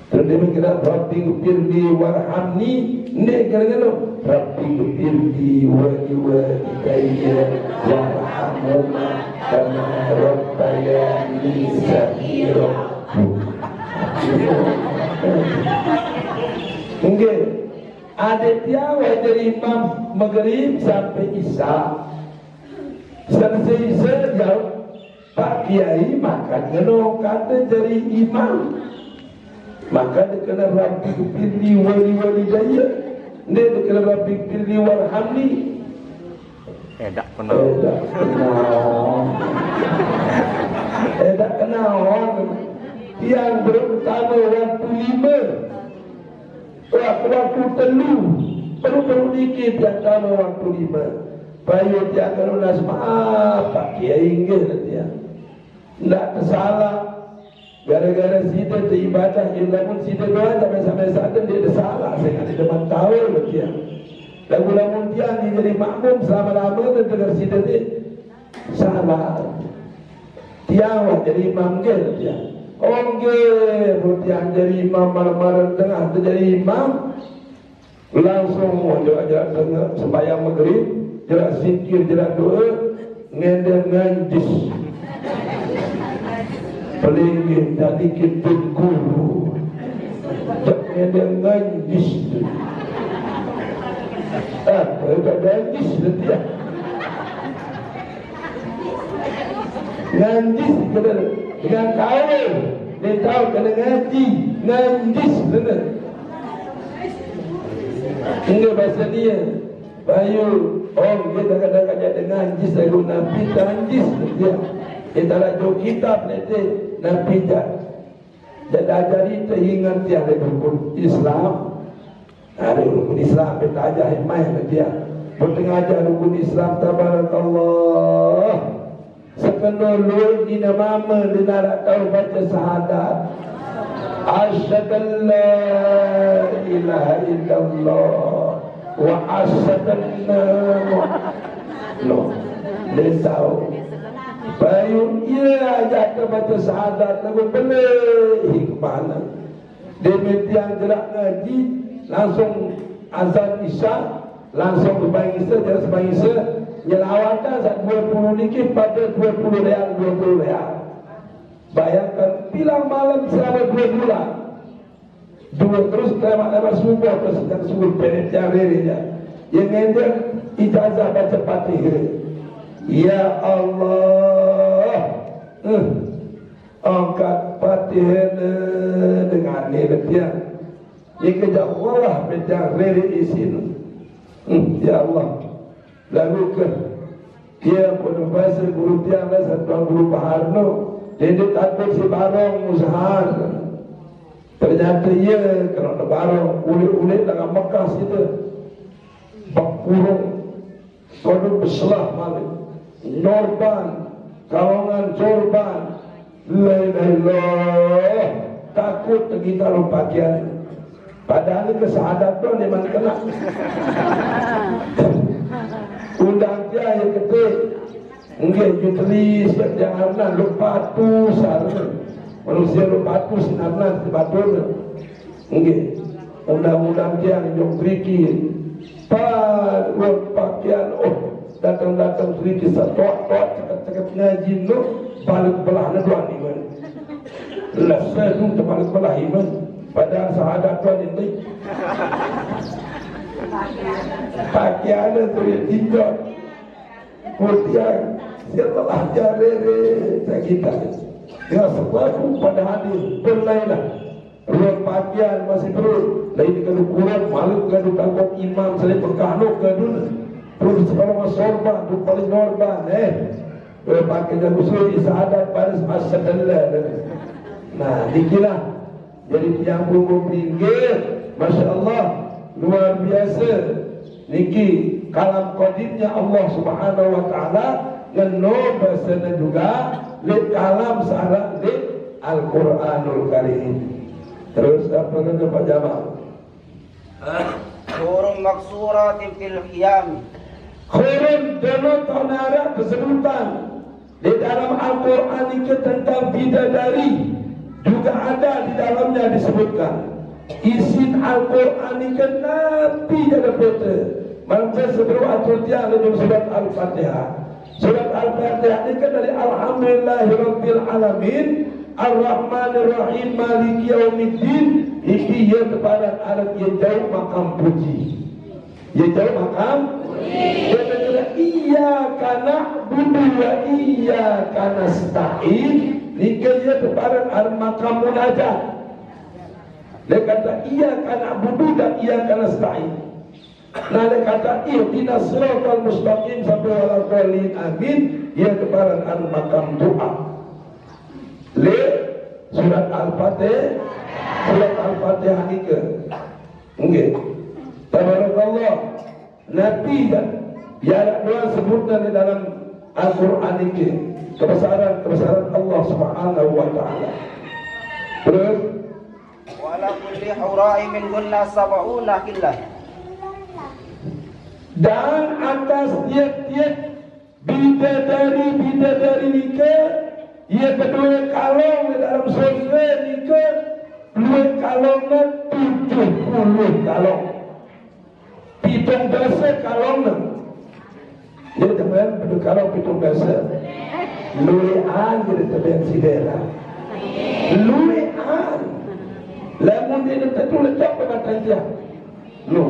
Terus dia kira Rabbi firli warhamni. Ni kira-kira Rabbi firli walidayya warhamhuma kama rabbayani saghira. Mungkin ada tiada dari imam maghrib sampai isya. Selesai isya jauh Pak Kiai makan kena kata jadi imam. Maka dia kena Rabbi firli walidayya. Dia kena Rabbi firli warhamni. Tak kenal. Tak kenal orang yang pertama waktu 5, waktu telu, perlu dikit yang pertama waktu 5. Bayu dia kalau nak maaf Pak Kiai ingat dia. Tak tersalah. Gara-gara kita beribadah, ilmu kita doa sampai saat dia ada salah. Saya ada depan tahu dia. Lagu-lagu dia ni jadi makmum selama-lama dan dengar kita ni salah. Dia jadi imam dia. Dia jadi imam malam-malam tengah jadi imam. Langsung dia dengar sembahyang maghrib, jelas zikir, jelas doa, ngedeng nganjis. Pelingin tadi kita guru tak dengan jis apa ada jis dia ngajis dengan kawin dia tahu kena ngaji ngajis benar hingga bahasa dia Bayu dia kadang-kadang dengan jis lagu Nabi tanjis dia kita laju kitab nanti Nabi jadi ajari teringat dia ada rukun Islam. Ada rukun Islam kita ajar hikmah dia. Bertengajar rukun Islam tabarakallah. Sekenal lu di nama mendengar tahu baca syahadat. Asyhadu an la ilaha illallah wa asyhadu anna Muhammadan tahu. Bayu ia ajak baca syahadat lagu boleh hikmah. Dia yang gerak ngaji langsung azan isya langsung berbaring isya dia sembahyang isya nyelawatan saat 20 dikit pada 20 real. Bayangkan bilang malam selama 2 bulan. Dua terus lama-lama subuh terus dan subuh penetnya ririnya. Yang ngender ijazah baca Fatihah. Ya Allah, angkat Fatihah dengan dia. Jika Allah beda riri isin. Ya Allah. Lalu ke dia pun bahasa guru dia lah satu guru Baharno. Dia takut si barang Muzahar. Ternyata ia kalau ada barang ulit-ulit dengan Mekah situ. Bakurung. Kodok berselah malik. Norban, kawangan sorban, lailah takut kita lupa pakaian. Padahal kesadaran tu memang kena. Undang dia yang ketik, mungkin jutlis jangan lupa tu sarana. Manusia lupa tu sinarna sebatulnya. Mungkin undang-undang dia yang berikir. Pakaian datang-datang sedikit satu cakap ngaji no balik belah na dua ni kan lasa tu balik belah iman padahal sahadat tu ni Pakaian itu yang tinjau. Kemudian setelah jari kita dengan sesuatu pada hadir berlainan. Ruang pakaian masih perlu. Lain kalau kurang malu kalau takut imam saya berkahno ke dulu. Perlu sekarang sorban, tu paling norban pakai jago suri saadat baris masyadallah. Nah, dikilah jadi tiang punggung pinggir, masya Allah luar biasa. Niki kalam qadimnya Allah Subhanahu Wa Taala ngeno bahasana juga li kalam syarat li Al-Quranul Karim. Terus apa kata Pak Jamal? Huruf maksuratin fil qiyam. Khurun dan tonara kesebutan di dalam Al-Quran ini tentang bidadari juga ada di dalamnya disebutkan. Isin Al-Quran ini Nabi jadi foto. Maksudnya sebelum Al-Fatihah dalam surat Al-Fatihah. Surat Al-Fatihah ini kan dari Alhamdulillahirabbil alamin Ar-Rahmanir Rahim Maliki Yaumiddin. Ini ia kepada Arab yang jauh makam puji. Yang jauh makam dia kata iyyaka na'budu wa iyyaka nasta'in. Nika dia kepada Arab makam munajat. Dia kata iyyaka na'budu dan iyyaka nasta'in. Nah dia kata ihdinas siratal mustaqim sampai wala dhalin amin. Ia kepada Arab makam doa. Le surat Al-Fatihah. Surat Al-Fatihah ni ke? Mungkin. Tabarakallah. Nabi dan ya doa sebutkan di dalam Al-Quran ini kebesaran Allah Subhanahu Wa Taala. Terus. Wala kulli hura'i min gunna sab'una killah. Dan atas tiap-tiap bidadari nikah ia kedua kalong di dalam surga nikah dua kalongnya 70 kalong. Pitung dasa kalong nak. Dia teman pada kalong pitung dasa. Luian dia teman sidera. Luian. Lamun dia tentu letak pada tanjah. No.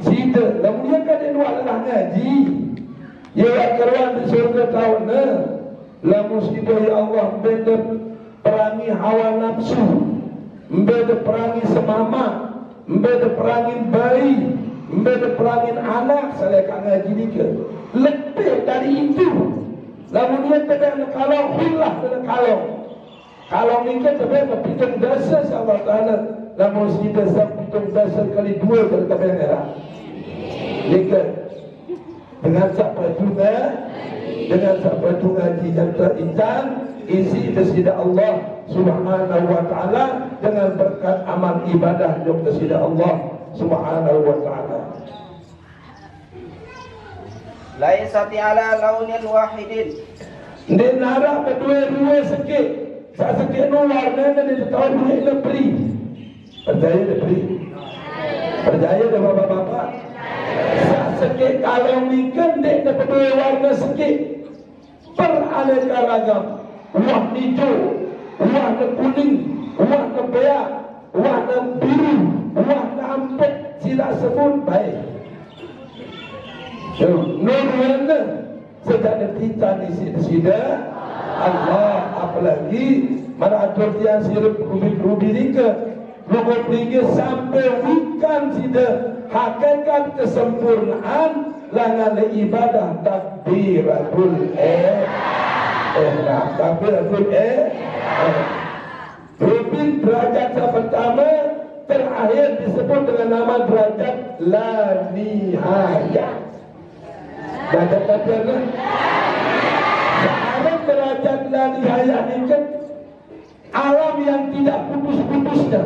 Sida, lamun dia kan dia buat lah ngaji. Ia keruan di surga tahun na. Lamun sida ya Allah benda perangi hawa nafsu. Benda perangi semama. Benda perangi bayi. Benda perangin anak saya kat ngaji ni ke lebih dari itu. Namun dia tidak kalong hilah dengan kalong ni kan tapi pitung dasa Allah Ta'ala. Namun kita pitung dasa kali 2 dari kabel merah ni ke dengan siapa juga ngaji yang terintan isi bersida Allah Subhanahu Wa Ta'ala dengan berkat amal ibadah yang bersida Allah Subhanahu Wa Ta'ala. Laisati ala launin wahidin. Dia narap berdua-dua sikit. Sikit no warna dia tahu duit lebih. Percaya lebih. Percaya dah bapak-bapak. Sikit kalau ni kan dia berdua warna sikit. Beraneka ragam. Warna hijau, warna kuning, warna perak, warna biru, warna ampet, sila sebut baik. Nurwana sejak kita di sini Allah apalagi mana atur yang sirup rubi ni ke lupa pergi sampai ikan sida hakikat kesempurnaan langan ibadah takbiratul takbiratul rubin derajat pertama terakhir disebut dengan nama derajat la nihayah. Derajat apa kan? Sekarang derajat la nihayah ini kan alam yang tidak putus-putusnya.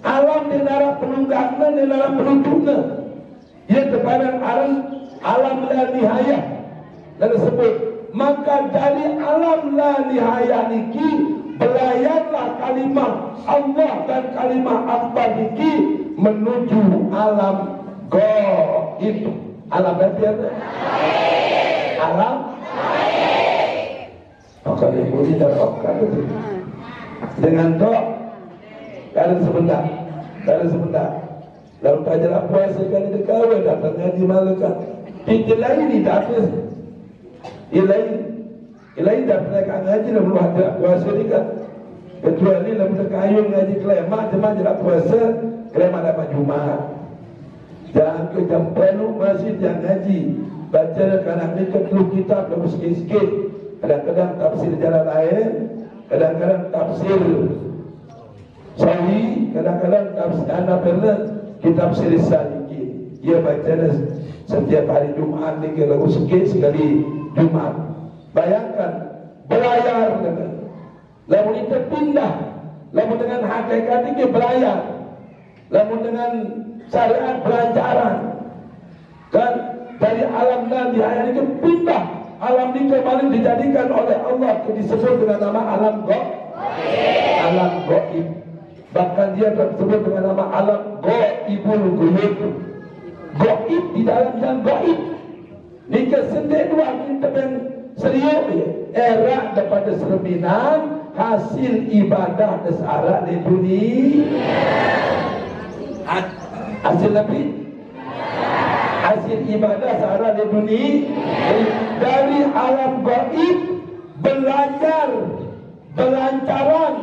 Alam di neraka penunggangan, di neraka penuntungan. Ia kepada alam la nihayah. Dan disebut maka dari alam la nihayah ini belayanlah kalimah Allah dan kalimah Allah ini menuju alam gaib. Alam apa dia? Alam maka dia bunyi dan kata dengan doa. Kalian sebentar. Lalu tajalah puasa kan itu kawan datang ngaji malaikat. Di lain ni dapat. Ilain dapat ngaji lalu ada puasa ni kan. Kecuali lalu kayu ngaji kelema cuma jalan puasa kelema dapat Jumat. Jangan ke jam penuh masih jangan ngaji. Baca kadang ni ketelu kitab lalu sikit-sikit. Kadang-kadang tafsir jalan lain, kadang-kadang tafsir Sahih, kadang-kadang tafsir anak pernah kitab siri Salikin. Ia baca setiap hari Jumat ni lalu sikit sekali Jumat. Bayangkan belayar dengan lalu itu pindah, lalu dengan hakikat ini belayar, lalu dengan syariat belanjaran, kan dari alam nanti ayat itu pindah, alam ini kembali dijadikan oleh Allah disebut dengan nama alam alam gaib. Bahkan dia disebut dengan nama alam gaibul ghuyub. Gaib di dalam yang gaib. Nika sendiri dua kita yang serius era daripada serbinan hasil ibadah desara di dunia. Hasil lebih hasil ibadah desara di dunia dari alam gaib belajar belancaran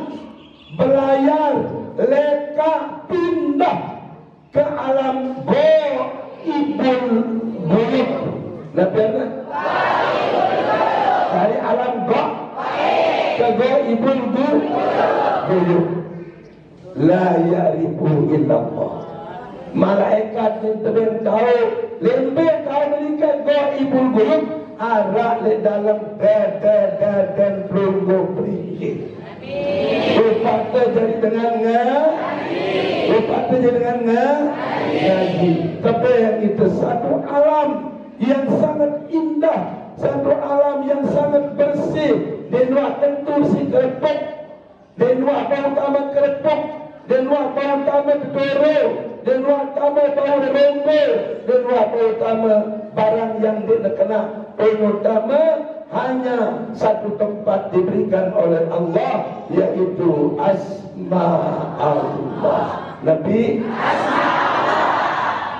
belayar leka pindah ke alam gaibul ghuyub. Nabiana dari alam ke gaibul ghuyub. La ya'rifu illallah. Malaikat yang tahu lebih tahu mereka gaibul ghuyub arah le dalam dan pelunggu perikir. Rupata jadi dengan rupata jadi dengan ngaji. Tapi yang itu satu alam yang sangat indah, satu alam yang sangat bersih. Denua tentu si kerepuk, denua bau utama kerepuk, denua bau utama ketoro, denua utama bau rombo, denua bau utama barang yang dikena utama. Hanya satu tempat diberikan oleh Allah, yaitu asma Allah. Nabi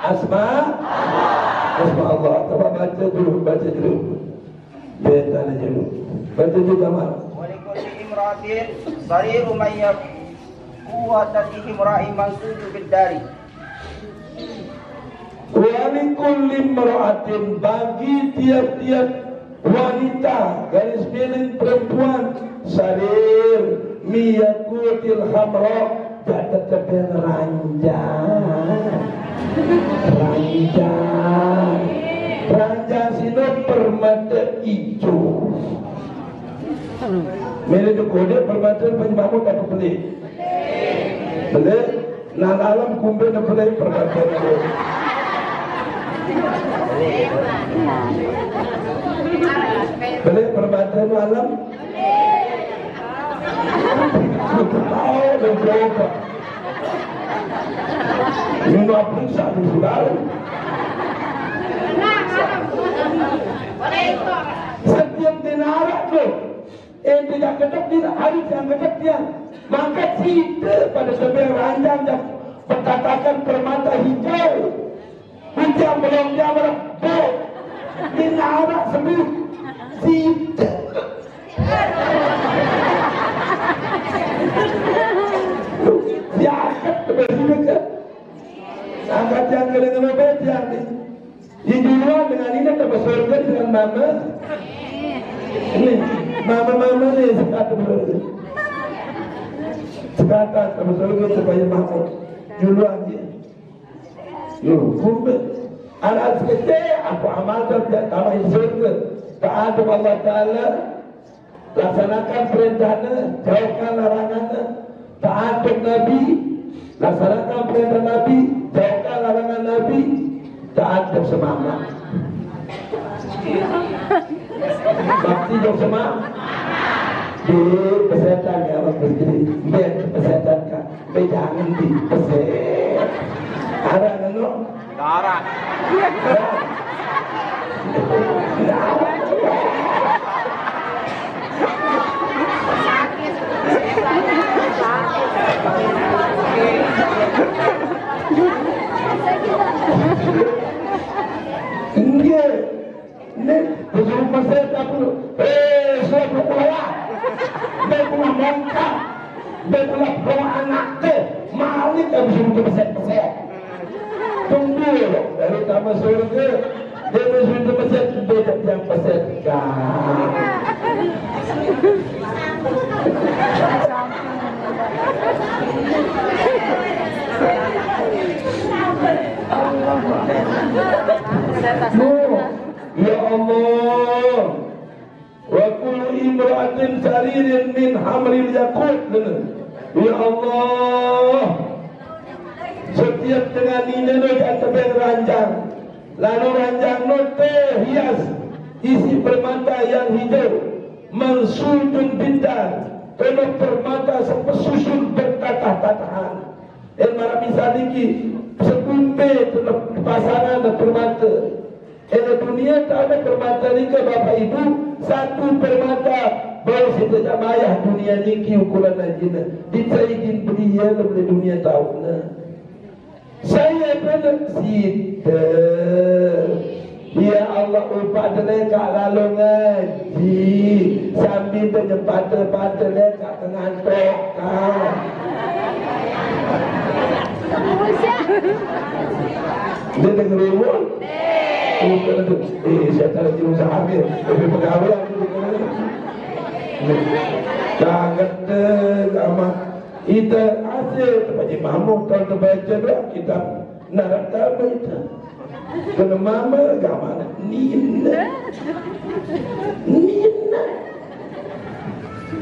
asma Allah. Coba baca dulu. Biar tanya dulu. Baca juga mak. Walikulli imratin sariru mayyab kuwatati imra'i mansudu biddari. Walikulli imratin bagi tiap-tiap wanita garis miring perempuan sarir miyakutil hamra jatuh tebel ranjang sino permata hijau mele de kode permata penyamamu tak beli nan alam kumbe na beli permata beli permata alam tahu dan berapa ini apa satu sudah setiap dinara tu tidak ketok tidak harus yang ketok dia maka tidak pada sebuah ranjang yang berkatakan permata hijau hujan belum jawab dinara sembilan tidak diangkat bersihkan angkat yang dengan obat yang di luar dengan ini terbesurkan dengan mama ini mama ni sekatan terbesurkan supaya mama duluan dia kumbe anak sekecil aku amalkan tidak tambah surga taat Allah Ta'ala laksanakan perintahnya jauhkan larangannya taat Nabi laksanakan perintah Nabi jauhkan larangan Nabi taat bersama bakti bersama di kesehatan ya orang begini biar kesehatan kan jangan di kesehatan ada nggak darah Ini bersuruh pasal aku. Surat berkulawah. Berkulah mongkak. Berkulah bawa anak ke. Malik yang bersuruh ke pasal. Tunggu loh. Dari taman surga. Dia bersuruh ke pasal. Dia yang pasal. Ya Allah, wa kullu imra'atin saririn min hamril yakut. Ya Allah, setiap dengan ini atau ranjang, lalu ranjang note hias isi permata yang hijau, mansudun bintang, penuh permata sepesusun bertatah-tatahan. Marah misaliki sekumpe pasangan dan permata. Dunia tak ada permata ni ke Bapak Ibu. Satu permata baru kita mayah dunia ni ki ukuran najina. Ditaikin belia lebih dunia tahu na. Saya pernah sita. Ya Allah upah deleka lalu ngaji sambil terjempat deleka ngantuk kan. Dia dengar rumah. Saya tak ada usaha ambil. Tapi pegawai aku dengar. Sangat lama. Kita asyik Pakcik Mahmud kalau terbaca doa kita narak tahu kita. Kena mama gamana Nina.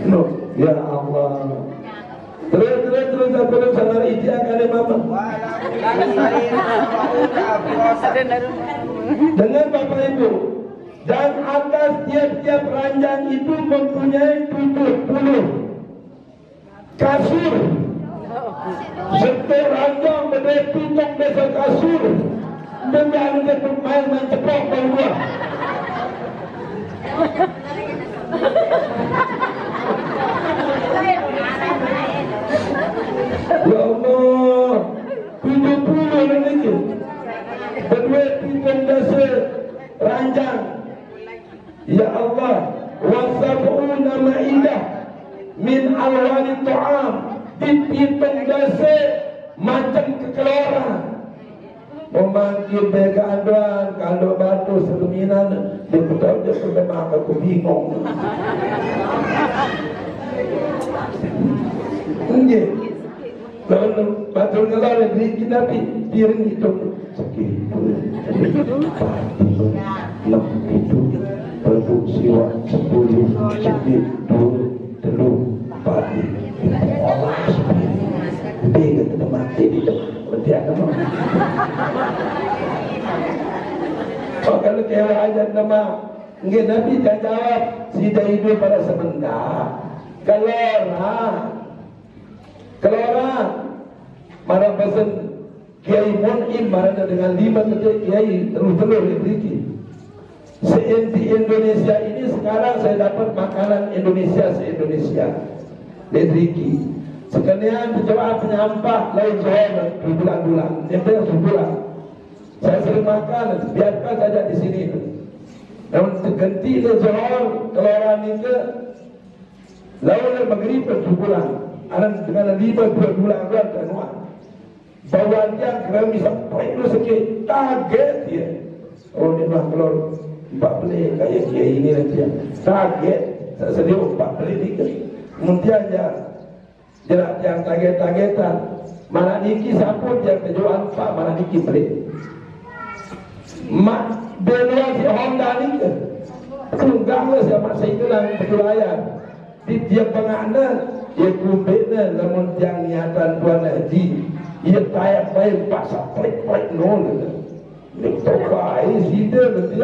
No, ya Allah. Terus apa yang saudara ijak ada mama. Dengan Bapak Ibu, dan atas tiap-tiap ranjang itu mempunyai 70 kasur. Setiap ranjang berdaya tutup desa kasur. Dengan dia main cepat berdua. Ya Allah, 70 lagi. Berdua tiga dasar ranjang. Ya Allah, wasabuna ma'idah min alwani ta'am. Dipitung dasar macam kekeluaran. Memanggil mereka anduan, kalau batu seleminan, dia tahu dia sudah makan, aku bingung. Enggak. Kalau batu ngelar negeri kita piring itu sakit. Lem itu produksi 10 sakit 2 telur padi. Allah subhanahu. Dia kata mati di depan. Bertiak nama. Oh kalau kira aja nama, enggak Nabi dah jawab. Sida hidup pada sebentar. Kelora, mana pesan Kiai Mun'im mana dengan 5 ketik Kiai telur-telur diberi. Se-di Indonesia ini sekarang saya dapat makanan Indonesia se-Indonesia. Diberi. Sekalian berjawab penyampah lain Johor berbulan-bulan, yang sebulan. Saya sering makan, biarkan saja di sini. Namun ganti le Johor keluaran itu, lalu maghrib berbulan. Anak dengan 5 bulan dan rumah. Bawaan yang kerana sampai itu sikit target dia. Oh ni mah kalau 40 kayak dia ini dia target. Saya sedia 40 tiga. Kemudian dia jerak yang target-targetan. Mana niki saput yang terjual pak mana niki beli. Mak beluan si Honda ni ke? Tunggang siapa saya bilang betul ayat. Di dia pengana dia kumbena namun yang niatan tuan haji. Ia tayak baik pasal plik-plik nol. Ini tokai sida betul.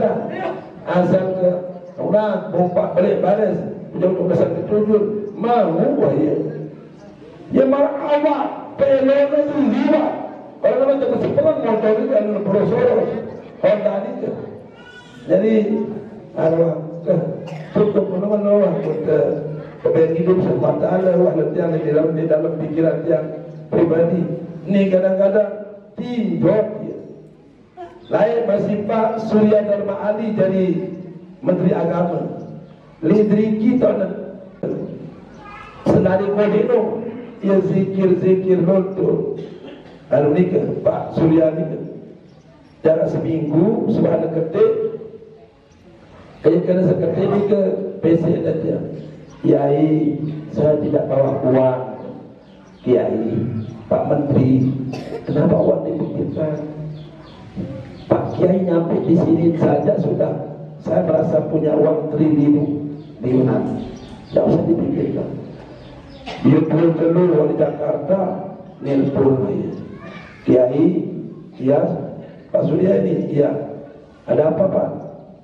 Asal ke orang bompak balik baris. Jauh kesan ketujuh. Mahu ya. Ya marah awak pelon itu liwat. Kalau macam sepelang motor itu kan prosos. Honda itu. Jadi ada tutup mana-mana kita kepengen hidup sempat ada walaupun di dalam pikiran yang pribadi. Ini kadang-kadang tindok dia. Lain masih Pak Surya Dharma Ali jadi Menteri Agama lidri kita senari kodino ya zikir lontong lalu nikah Pak Surya nikah jarak seminggu subhanallah ketik kayak kena seketik nikah PC saja. Kiai saya tidak bawa uang. Kiai Pak Menteri kenapa uang dipikirkan? Pak Kiai nyampe di sini saja sudah saya merasa punya uang triliunan. Tidak usah dipikirkan. Dia telur wali Jakarta nelpon aja. Kiai, iya Pak Surya ini, iya. Ada apa Pak?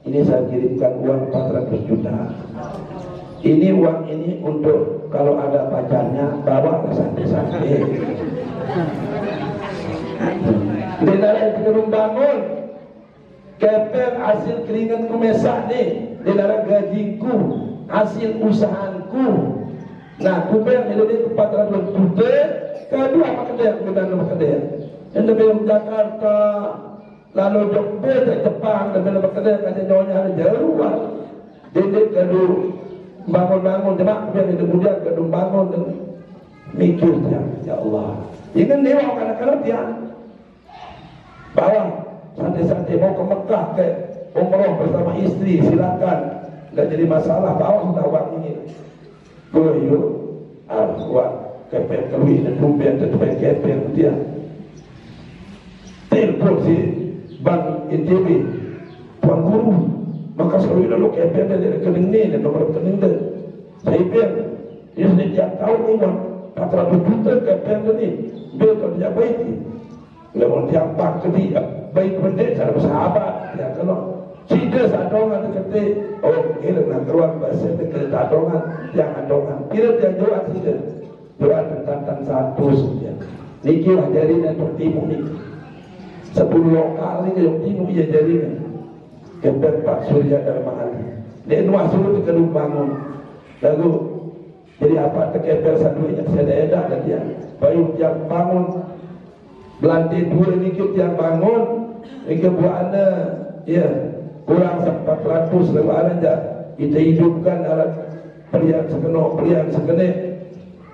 Ini saya kirimkan uang 400 juta. Ini uang ini untuk kalau ada pacarnya bawa ke santai-santai. Di dalam kerumah bangun keper hasil keringat kumesak nih di dalam gajiku hasil usahaku. Nah kuper ini 400 juta kedua apa kedai kemudian apa kedai yang dari Jakarta lalu Jogja ke Jepang dan apa kedai kasih nyonya ada jauh jadi kedua bangun-bangun jemaah kemudian kedua bangun dan mikir ya Allah ini kan dewa kadang-kadang dia bawa santai-santai mau ke Mekah ke umroh bersama istri silakan nggak jadi masalah bawa uang ini goyo arwah kepek kelui dan rupiah dan kepek dia telepon si Bank NTB Tuan Guru maka selalu lalu kepek dari rekening ni dan nomor rekening dia saya biar dia setiap tahun ni 400 juta kepek ni biar kalau dia baik kalau dia pak ke dia baik benda cara bersahabat ya kalau tidak sadongan kata oh kira nak keluar bahasa kita sadongan yang adongan kira dia jual tidak jual tentang satu saja niki lah jadinya tertimu ni 10 lokal ni yang timu ia jadinya kepada Pak Surya Dharma dia nuah suruh ke kedua bangun lalu jadi apa terkepel satu yang saya edah dan dia bayu yang bangun belantai dua niki yang bangun niki buahnya ya kurang 400 lebaran aja kita hidupkan alat pelian sekenok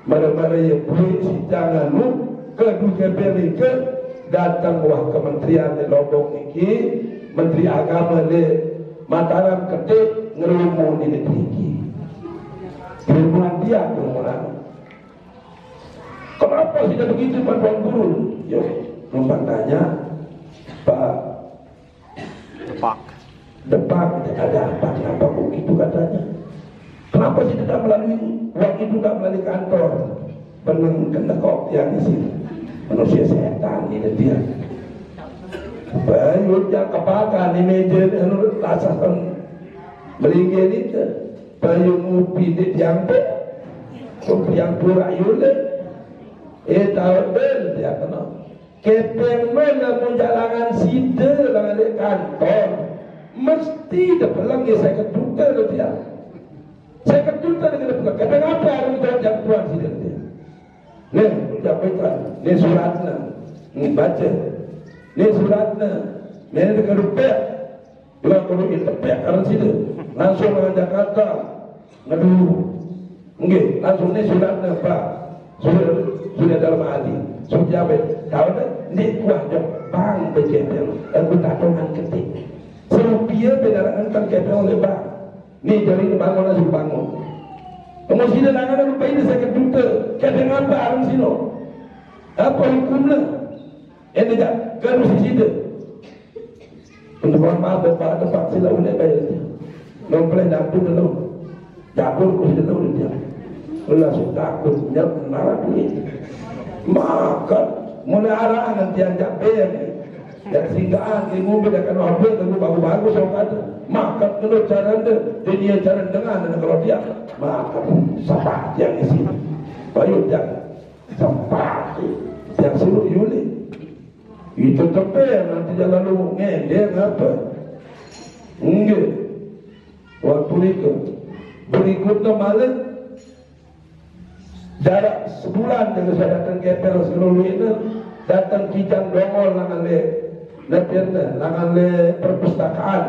mana-mana yang boleh si jangan lu ke Dukebeli ke datang wah kementerian di Lombok ini Menteri Agama di Mataram ketik ngerumu di negeri ini firman dia kerumunan kenapa tidak begitu Pak Tuan Guru yuk numpang tanya Pak Depak ada apa kenapa begitu katanya kenapa sih tidak melalui uang itu tidak melalui kantor peneng kendekok yang di sini manusia setan ini dia bayu yang kepakan di meja lasasan melingin itu bayu ngupi di tiangpe yang pura yule tahu bel dia kena kepeng mana menjalankan sida dengan kantor mesti dapat saya keduta dia saya keduta dengan dia kepeng apa yang menjawab tuan sida dia nih ucapkan nih suratnya baca nih suratnya nih dekat rupiah bilang kalau itu pihak karena sida langsung ke Jakarta ngadu enggak langsung nih suratnya Pak sudah dalam hati sudah tahu tak ni kuah dah bang berkepel aku tak tahu ketik serupiah benaran kan kepel oleh bang ni dari bangun lagi bangun kamu sini nangan lupa ini saya keduta kepel apa alam sino apa hukumnya ini tak kalau si sini untuk maaf bapak tempat sila boleh bayar nomplek dapur dulu dapur kursi dulu dia langsung takut nyap marah duit maka mulai arahan nanti anjak bayar dan singgaan di mobil akan mobil lalu bagus-bagus orang kata maka kalau cara dia cara dengan dan kalau dia maka sapat yang isi bayu yang sapat yang suruh Yuli itu teper nanti jalan lu ngedeng apa enggak waktu itu berikutnya malam jarak sebulan dengan saya datang kepel seluruh ini datang kijang dongol langan le perpustakaan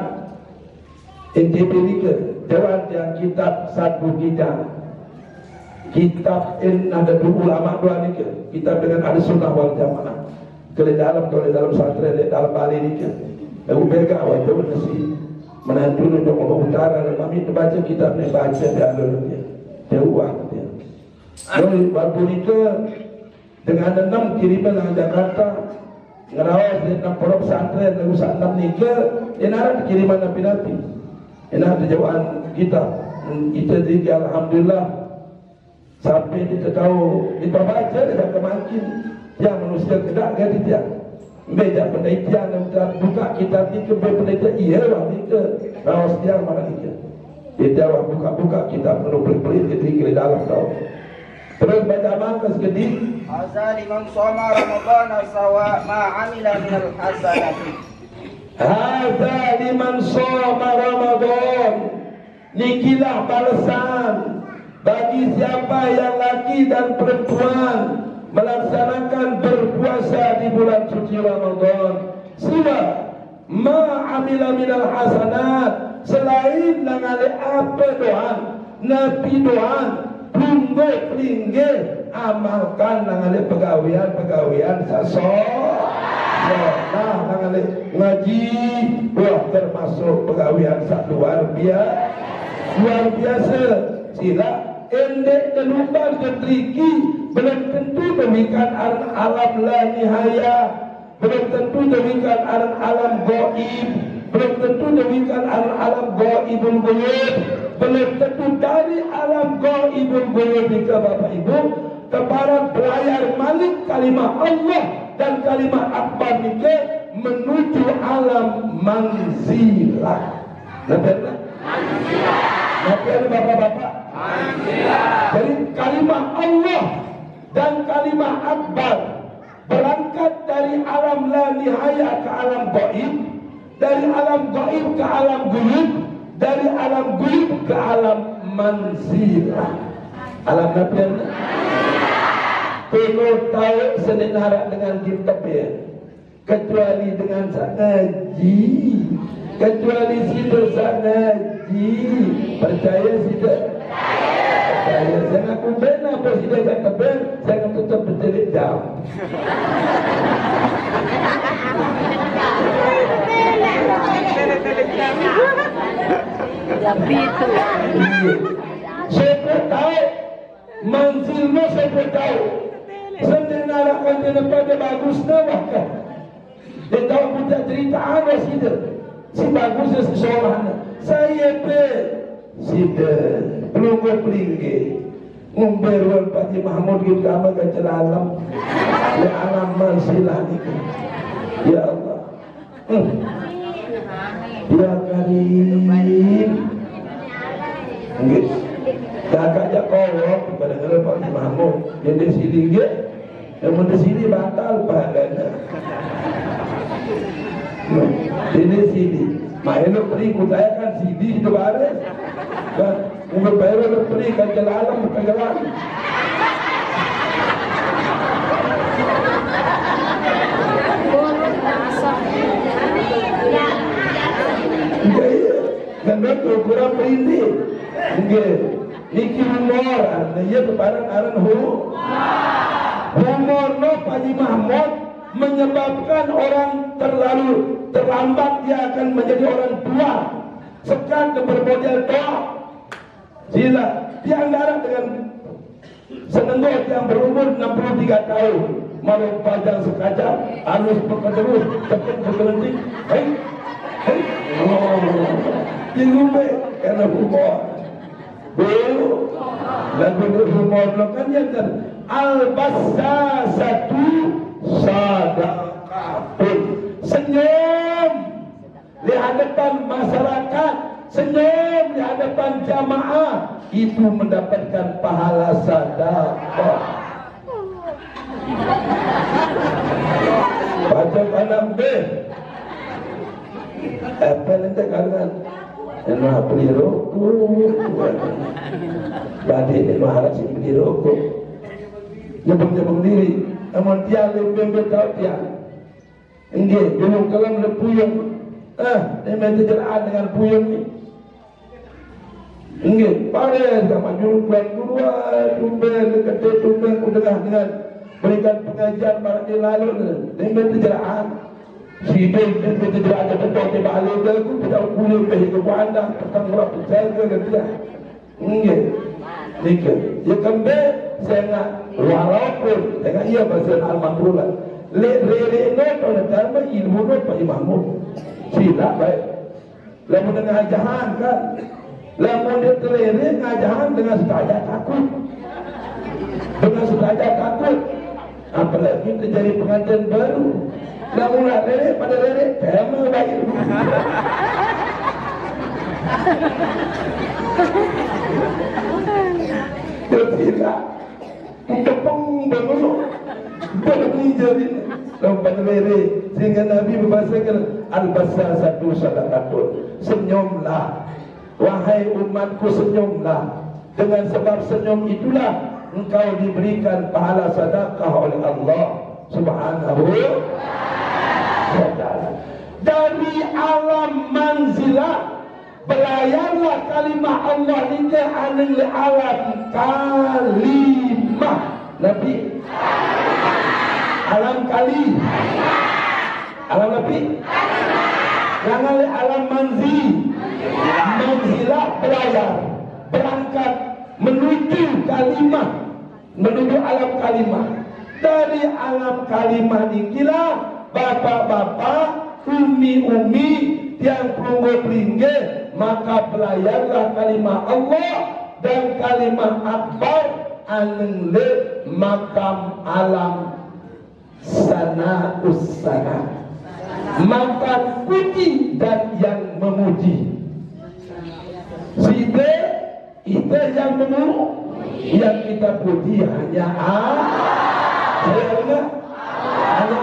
NTP ni ke Dewan yang kitab satu kitab ada dua ulama dua ni ke kitab dengan ahli sunnah wal jamaah ke dalam santri dalam Bali ni ke aku bega awak tu nasi menantu untuk Lombok Utara dan kami terbaca kitab ni baca dia uang dia jadi waktu ni ke dengan 6 kiriman dari Jakarta ngerawas di 6 pondok pesantren lagu 6 ni ke enaran kiriman nabi-nabi enak jawaan kita jadi alhamdulillah sampai kita tahu kita baca dia kemakin yang manusia kedak ke dia beda penelitian dan buka kitab ni ke penelitian iya lah ni ke rawas dia mana ni ke dia jawab buka kitab penuh pelik-pelik ke dalam tahu terus baca mangkas gede Hadza liman shoma Ramadhana sawa ma amila minal hasanati. Hadza liman shoma Ramadan. Nikilah balasan bagi siapa yang laki dan perempuan melaksanakan berpuasa di bulan suci Ramadan. Siwa ma amila minal hasanat, selain nangale apa doan nabi doan tunggu tinggi amalkan nangale pegawaian nah nangale ngaji wah termasuk pegawaian luar biasa sila endek keluar ketriki belum tentu demikian alam la nihaya belum tentu demikian alam gaib belum tentu demikian alam gaibul ghuyub belum tentu dari alam gaibul ghuyub ke Bapak Ibu kepada belayar malik kalimah Allah dan kalimah akbar nike menuju alam manzilah. Manzilah. Bapak-bapak. Manzilah. Jadi kalimah Allah dan kalimah akbar berangkat dari alam la nihaya ke alam gaib, dari alam gaib ke alam ghuyub, dari alam ghuyub ke alam manzilah. Alam nabi Tengok tahu senenara dengan kita kecuali dengan ngaji, kecuali situ ngaji, percaya situ percaya. Saya aku benar apa situ tak keber, saya tutup bertelit jam. Saya tahu manzilmu, saya tahu. Sebenarnya kan dia pada bagus bahkan dia tahu kita cerita ada si bagusnya seseorang saya belum berpelinggi ngumberwan Pak Haji Mahmud gitu sama kecil alam ya alam mansilah itu ya Allah ya Karim enggak dah kajak kolok kepada Pak Haji Mahmud dia di sini dia yang di sini batal pahalanya. Di sini, makanya beri kudaya kan sini itu baris. Kan, umur baru beri kan jalan bukan jalan. Karena tu kurang berindi. Mungkin niki humor, artinya kebarang aran humor no Pak Haji Mahmud menyebabkan orang terlalu terlambat dia akan menjadi orang tua sekat bermodel tua sila di antara dengan senenggot yang berumur 63 tahun malu pajang sekaca halus pekerus tepat berkelenting hei di rumah karena humor lagu humor no kan ya kan al-bassasatu sadaqatun, senyum di hadapan masyarakat, senyum di hadapan jamaah itu mendapatkan pahala sedekah. Baca anak B apa nanti kalian yang beli rokok badai yang harus beli rokok nyebung diri namun dia lebih tahu dia enggak dulu kalau lepuyung dia main terjelaan dengan puyung ni Nggih, pada zaman dulu tuan tumben dekat tumben udahlah dengan berikan pengajian para yang lalu dengan terjeraan. Sidai dengan terjeraan tentu tiba alih aku tidak boleh pergi ke Bandar tentang berapa jaga dan tidak. Nggih, nikah. Ya kembali saya nak walaupun dengan ia bahasa al-Mamrulah. Lere no pada terma ilmu no Pak Imam. Sila baik. Lamun dengan jahan kan. Lamun dia terlere ngajahan dengan saja takut. Dengan saja takut. Apalagi terjadi pengajian baru. Lamun lere pada lere terma baik. Sila. Tepung bangun. Bagi jari lompat lere sehingga Nabi membahasakan al-basar satu sadaqatun. Senyumlah wahai umatku, senyumlah. Dengan sebab senyum itulah engkau diberikan pahala sedekah oleh Allah Subhanahu wa ta'ala. Dari alam manzilah belayarlah kalimah Allah hingga anil alam kalimah Nabi. Alam kali, alam Nabi, jangan alam manzilah belayar, berangkat menuju kalimah, menuju alam kalimah. Dari alam kalimah inilah bapak-bapak, umi-umi yang pelunggu-pelingge, maka belayarlah kalimah Allah dan kalimah akbar aneng le makam alam sana usana, maka puji dan yang memuji. Sida itu yang memuji, yang kita puji hanya hanya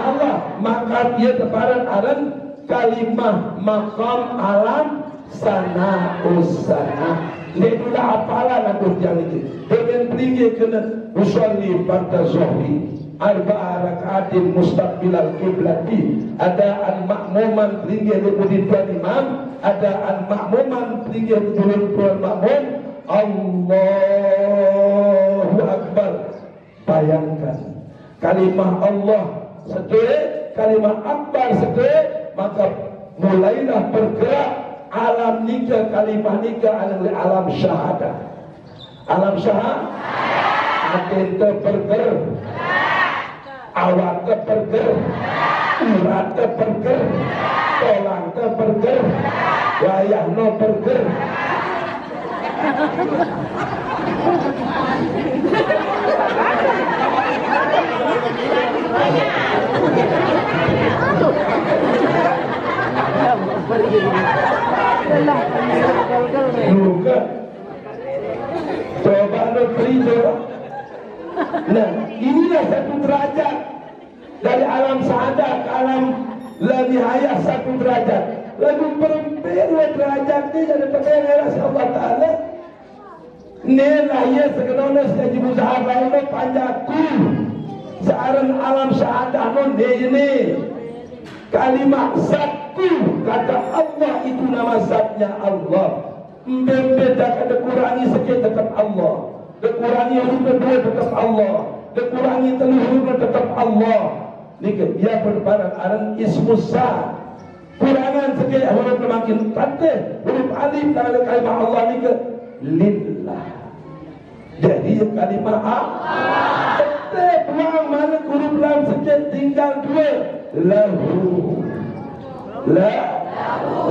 Allah. Maka dia tebaran aran kalimah makam alam sana usana. Dia sudah apalah lagu yang itu. Dengan tinggi kena usolli pada zuhri arba'a rakaatin mustaqbilal qiblati. Ada al-ma'muman tinggi di tuan imam, ada al-ma'muman tinggi di tuan makmum. Allahu Akbar. Bayangkan kalimah Allah sedih, kalimah akbar sedih, maka mulailah bergerak alam nikah, kalimah nikah alam syahadah. Alam syahadah akan terberger, awak terberger, urat terberger, tolang terberger, wayah no berger. Luka coba lo coba. Nah, inilah satu derajat dari alam sa'adah ke alam la nihayah, satu derajat. Lagu perempuan derajatnya jadi pengenera si Allah Ta'ala. Nelah ya sekenona sejak muzahar lainnya panjaku searan alam sa'adah non ini kalimah satu kata Allah itu nama zatnya Allah. Membeda kada kurangi sikit tetap Allah, dikurangi huruf kedua tetap Allah, dikurangi telur huruf tetap Allah. Nika ia berbarang aran ismus sa. Kurangan sikit huruf makin tante huruf alif dalam kalimah Allah nika lillah. Jadi kalimah Allah. Tetap buang mana huruf lam sikit tinggal dua lahu.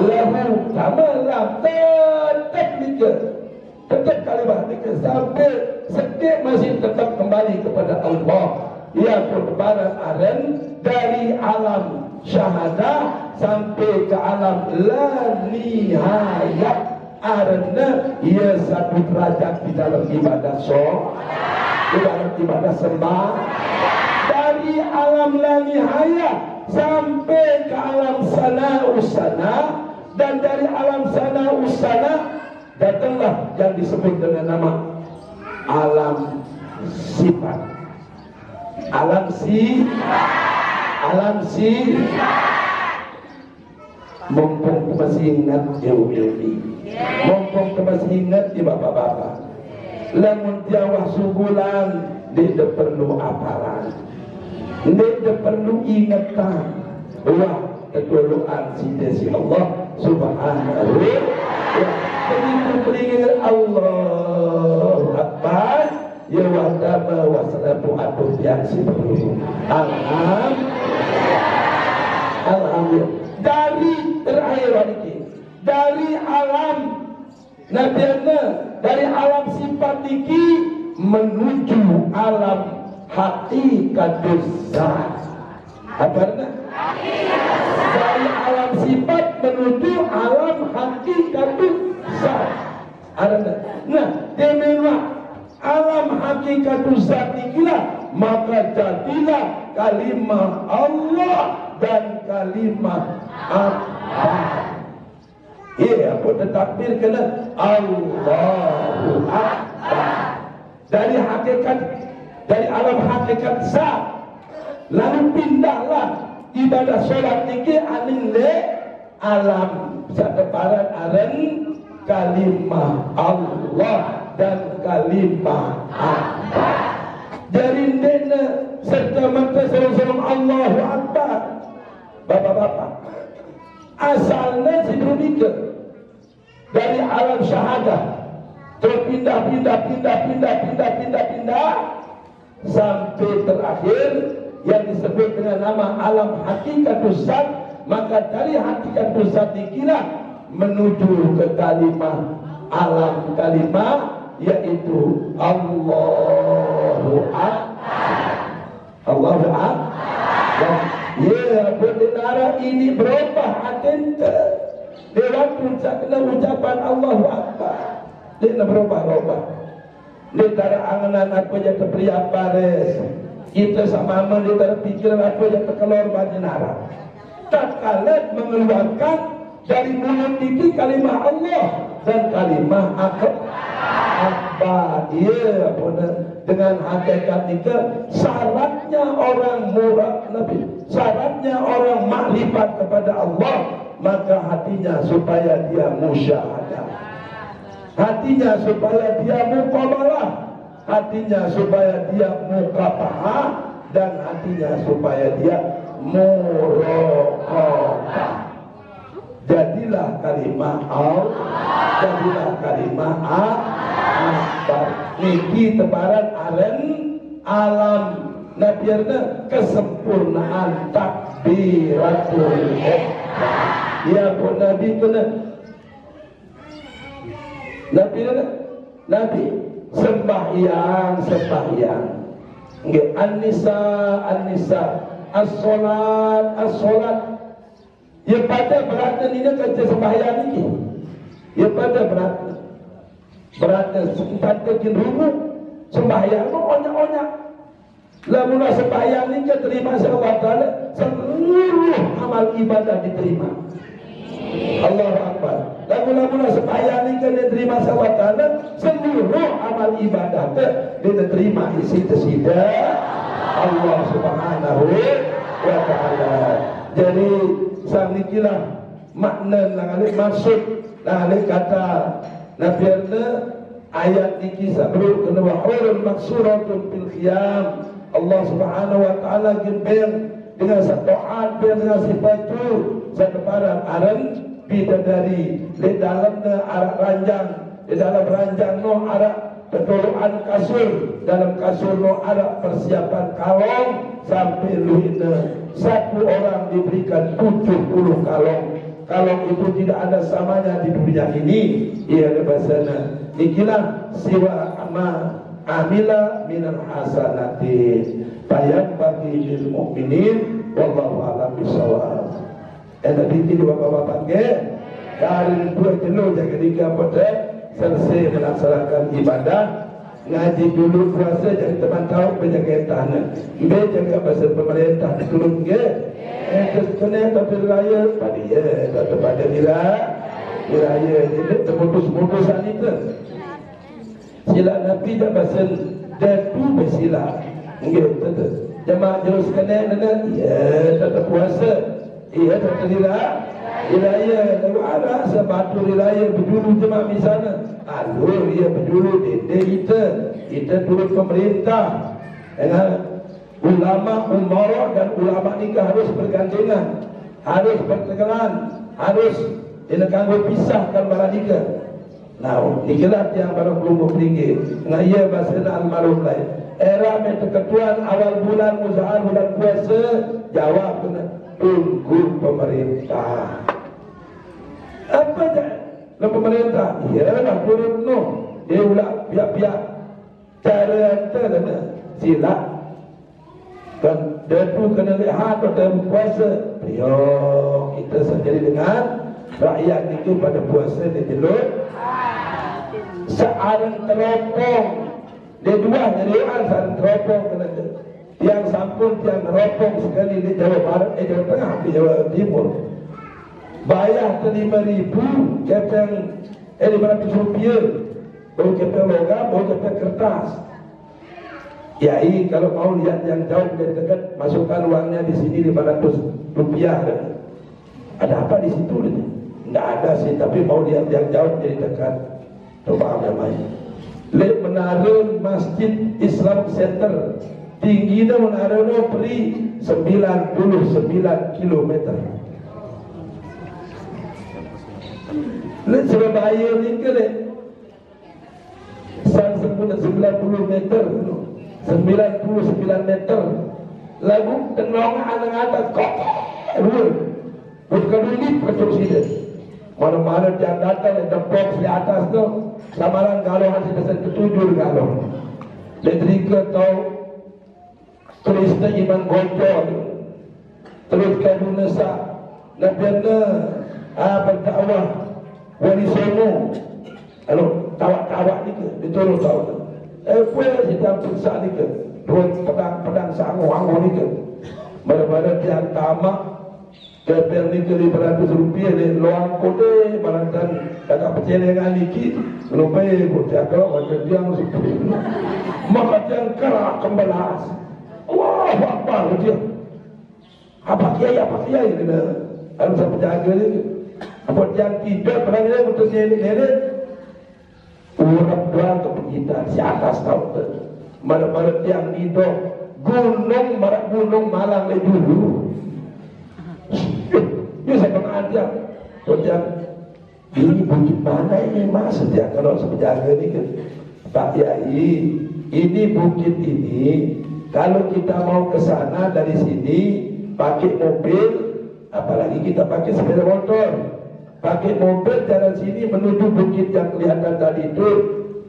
Lahu kamalam tetap nikah, tetap kalimah nikah sampai sedih masih tetap kembali kepada Allah. Ia berbarang aran dari alam syahadah sampai ke alam la nihayat. Arana ia satu derajat di dalam ibadah di dalam ibadah sembah. Dari alam la nihayat sampai ke alam sana usana, dan dari alam sana usana datanglah yang disebut dengan nama alam sifat. Alam mumpung masih ingat ibu-ibu, mumpung masih ingat di bapak-bapak, lamun jawah sebulan dia perlu apalan, dia perlu ingatan, wah ketuluan si Allah Subhanahu wa ta'ala. Begitu beringat Allahu Akbar, ya wadama wasalamu atuh yang sibuk. Alhamdulillah. Dari terakhir ini, dari alam nabiana, dari alam sifat ini menuju alam hakikatus zat. Apa artinya? Dari alam sifat menuju alam hakikatus zat. Nah, demewa alam hakikatus zat inilah, maka jadilah kalimah Allah dan kalimah Akbar. Iya, apa takbir kena Allahu Akbar. Dari hakikat, dari alam hakikat zat, lalu pindahlah ibadah sholat ini aning le alam sateparan aren kalimah Allah dan kalimah Akbar. Dari dena serta mata salam Allahu Akbar. Bapak-bapak, asalnya sedemikian dari alam syahadah terpindah sampai terakhir yang disebut dengan nama alam hakikatus zat. Maka dari hakikatus zat dikira menuju ke kalimah alam kalimah, yaitu Allahu Akbar. Allahu Akbar. Ya, benar ini berubah atenta. Dia pun kena ucapan Allahu Akbar. Dia nak berubah-ubah. Dia tak ada angan apa yang terperiak baris. Kita sama dia tak ada pikiran apa yang terkeluar bagi nara. Tak kalah mengeluarkan dari mulut ini kalimah Allah dan kalimah Akbar. Ya, benar. Dengan hakikat itu syaratnya orang murad Nabi, syaratnya orang makrifat kepada Allah, maka hatinya supaya dia musyahadah, hatinya supaya dia muqabalah, hatinya supaya dia muqabahah, dan hatinya supaya dia muraqabah. Jadilah kalimah Allah, jadilah kalimah Akbar. Niki tebaran aren alam nabiarna kesempurnaan takbiratul ihram. Ya pun Nabi kena Nabi sembahyang nggih an-nisa as-salat ya pada berarti ini kerja sembahyang ini ya pada berarti sekitar kejenuh sembahyang itu onyak-onyak lamuna sembahyang ini terima Allah Ta'ala, seluruh amal ibadah diterima. Allahu Akbar. Lamuna sembahyang ini diterima Allah Ta'ala, seluruh amal ibadah diterima isi tersida Allah Subhanahu wa Ta'ala. Jadi samikilah makna nangalik maksud nangalik kata nabiarna ayat ini sabrul kena wahurun maksuratun fil khiyam. Allah Subhanahu wa Ta'ala gimbeng dengan sato'at dengan sifat itu satu barang aran bidadari di dalamnya arak ranjang, di dalam ranjang no arak pertolongan kasur, dalam kasur no arak persiapan kalong sampai luhina. Satu orang diberikan 70 kalong. Kalong itu tidak ada samanya di dunia ini. Ia ada bahasanya ikilah siwa amila minal hasanatin bayan bagi lil mu'minin wallahu a'lam bishawab. Tadi itu bapak-bapak dari dua jenuh jaga tiga pada selesai melaksanakan ibadah ngaji dulu puasa jadi teman tahu menjaga tahanan be jaga bahasa pemerintah turun terus kena tapi raya pada ya pada raya jadi terputus-putusan itu sila Nabi dah pasal datu bersila nggih jemaah terus kena ya tetap puasa iya tetap Wilayah lalu ada sebatu wilayah berjulu jemaah di sana. Alur ia berjulu kita turut pemerintah dengan ulama umrah dan ulama nikah harus bergandengan, harus bertegelan, harus dikanggo pisahkan bala nikah. Nah, inilah yang baru belum beringin. Nah, ia bahasa al-malum lain. Era ketentuan awal bulan usaha bulan puasa, jawab tunggu pemerintah. Apa dah? Lalu pemerintah, ya lah turun no. Dia ulah pihak-pihak cara ada sila. Kan datu kena lihat pada puasa. Yo kita sendiri dengan rakyat itu pada puasa dia telur. Searang teropong. Dia dua nyerian searang teropong kena tiang sampun tiang teropong sekali di Jawa Barat, Jawa Tengah, di Jawa Timur. Bayar 5.000 kepeng 500 rupiah. Baru kepeng logam, baru kepeng kertas. Yai kalau mau lihat yang jauh dari dekat, masukkan uangnya di sini 500 rupiah. Ada apa di situ? Tidak ada sih, tapi mau lihat yang jauh dari dekat. Coba namanya. Lek menara Masjid Islam Center, tingginya menara peri 99 km. Lek Surabaya ni ke lek? 90 meter. 99 meter. Lagu tenong anak atas kok. Bukan ini betul sini. Mana-mana yang datang ada box di atas tu, samaran galau hati pesan ketujuh galau. Ledrika tahu tulisnya iman gocor. Terus kamu nesa, nabiana berdakwah wali sono. Kalau tawak-tawak ni ke, ditolong tahu. Puas kita periksa ni ke, pedang sangu-angu ni ke. Mana-mana yang tamak kepel ni ke 500 rupiah ni luang kode balantan agak percelengan dikit lupai bocah kalau macam dia maka dia kerak kembalas. Wah apa dia apa kiai kena harus apa jaga ni apa yang tidak pernah dia betul ni urap doang kepenjitan si atas tahu tu mana-mana yang hidup gunung malang ni dulu. Dia saya pernah ajar macam ini bukit mana ini maksudnya kalau sepenjaga ni kan Pak Yai ini bukit ini kalau kita mau ke sana dari sini pakai mobil apalagi kita pakai sepeda motor pakai mobil jalan sini menuju bukit yang kelihatan tadi itu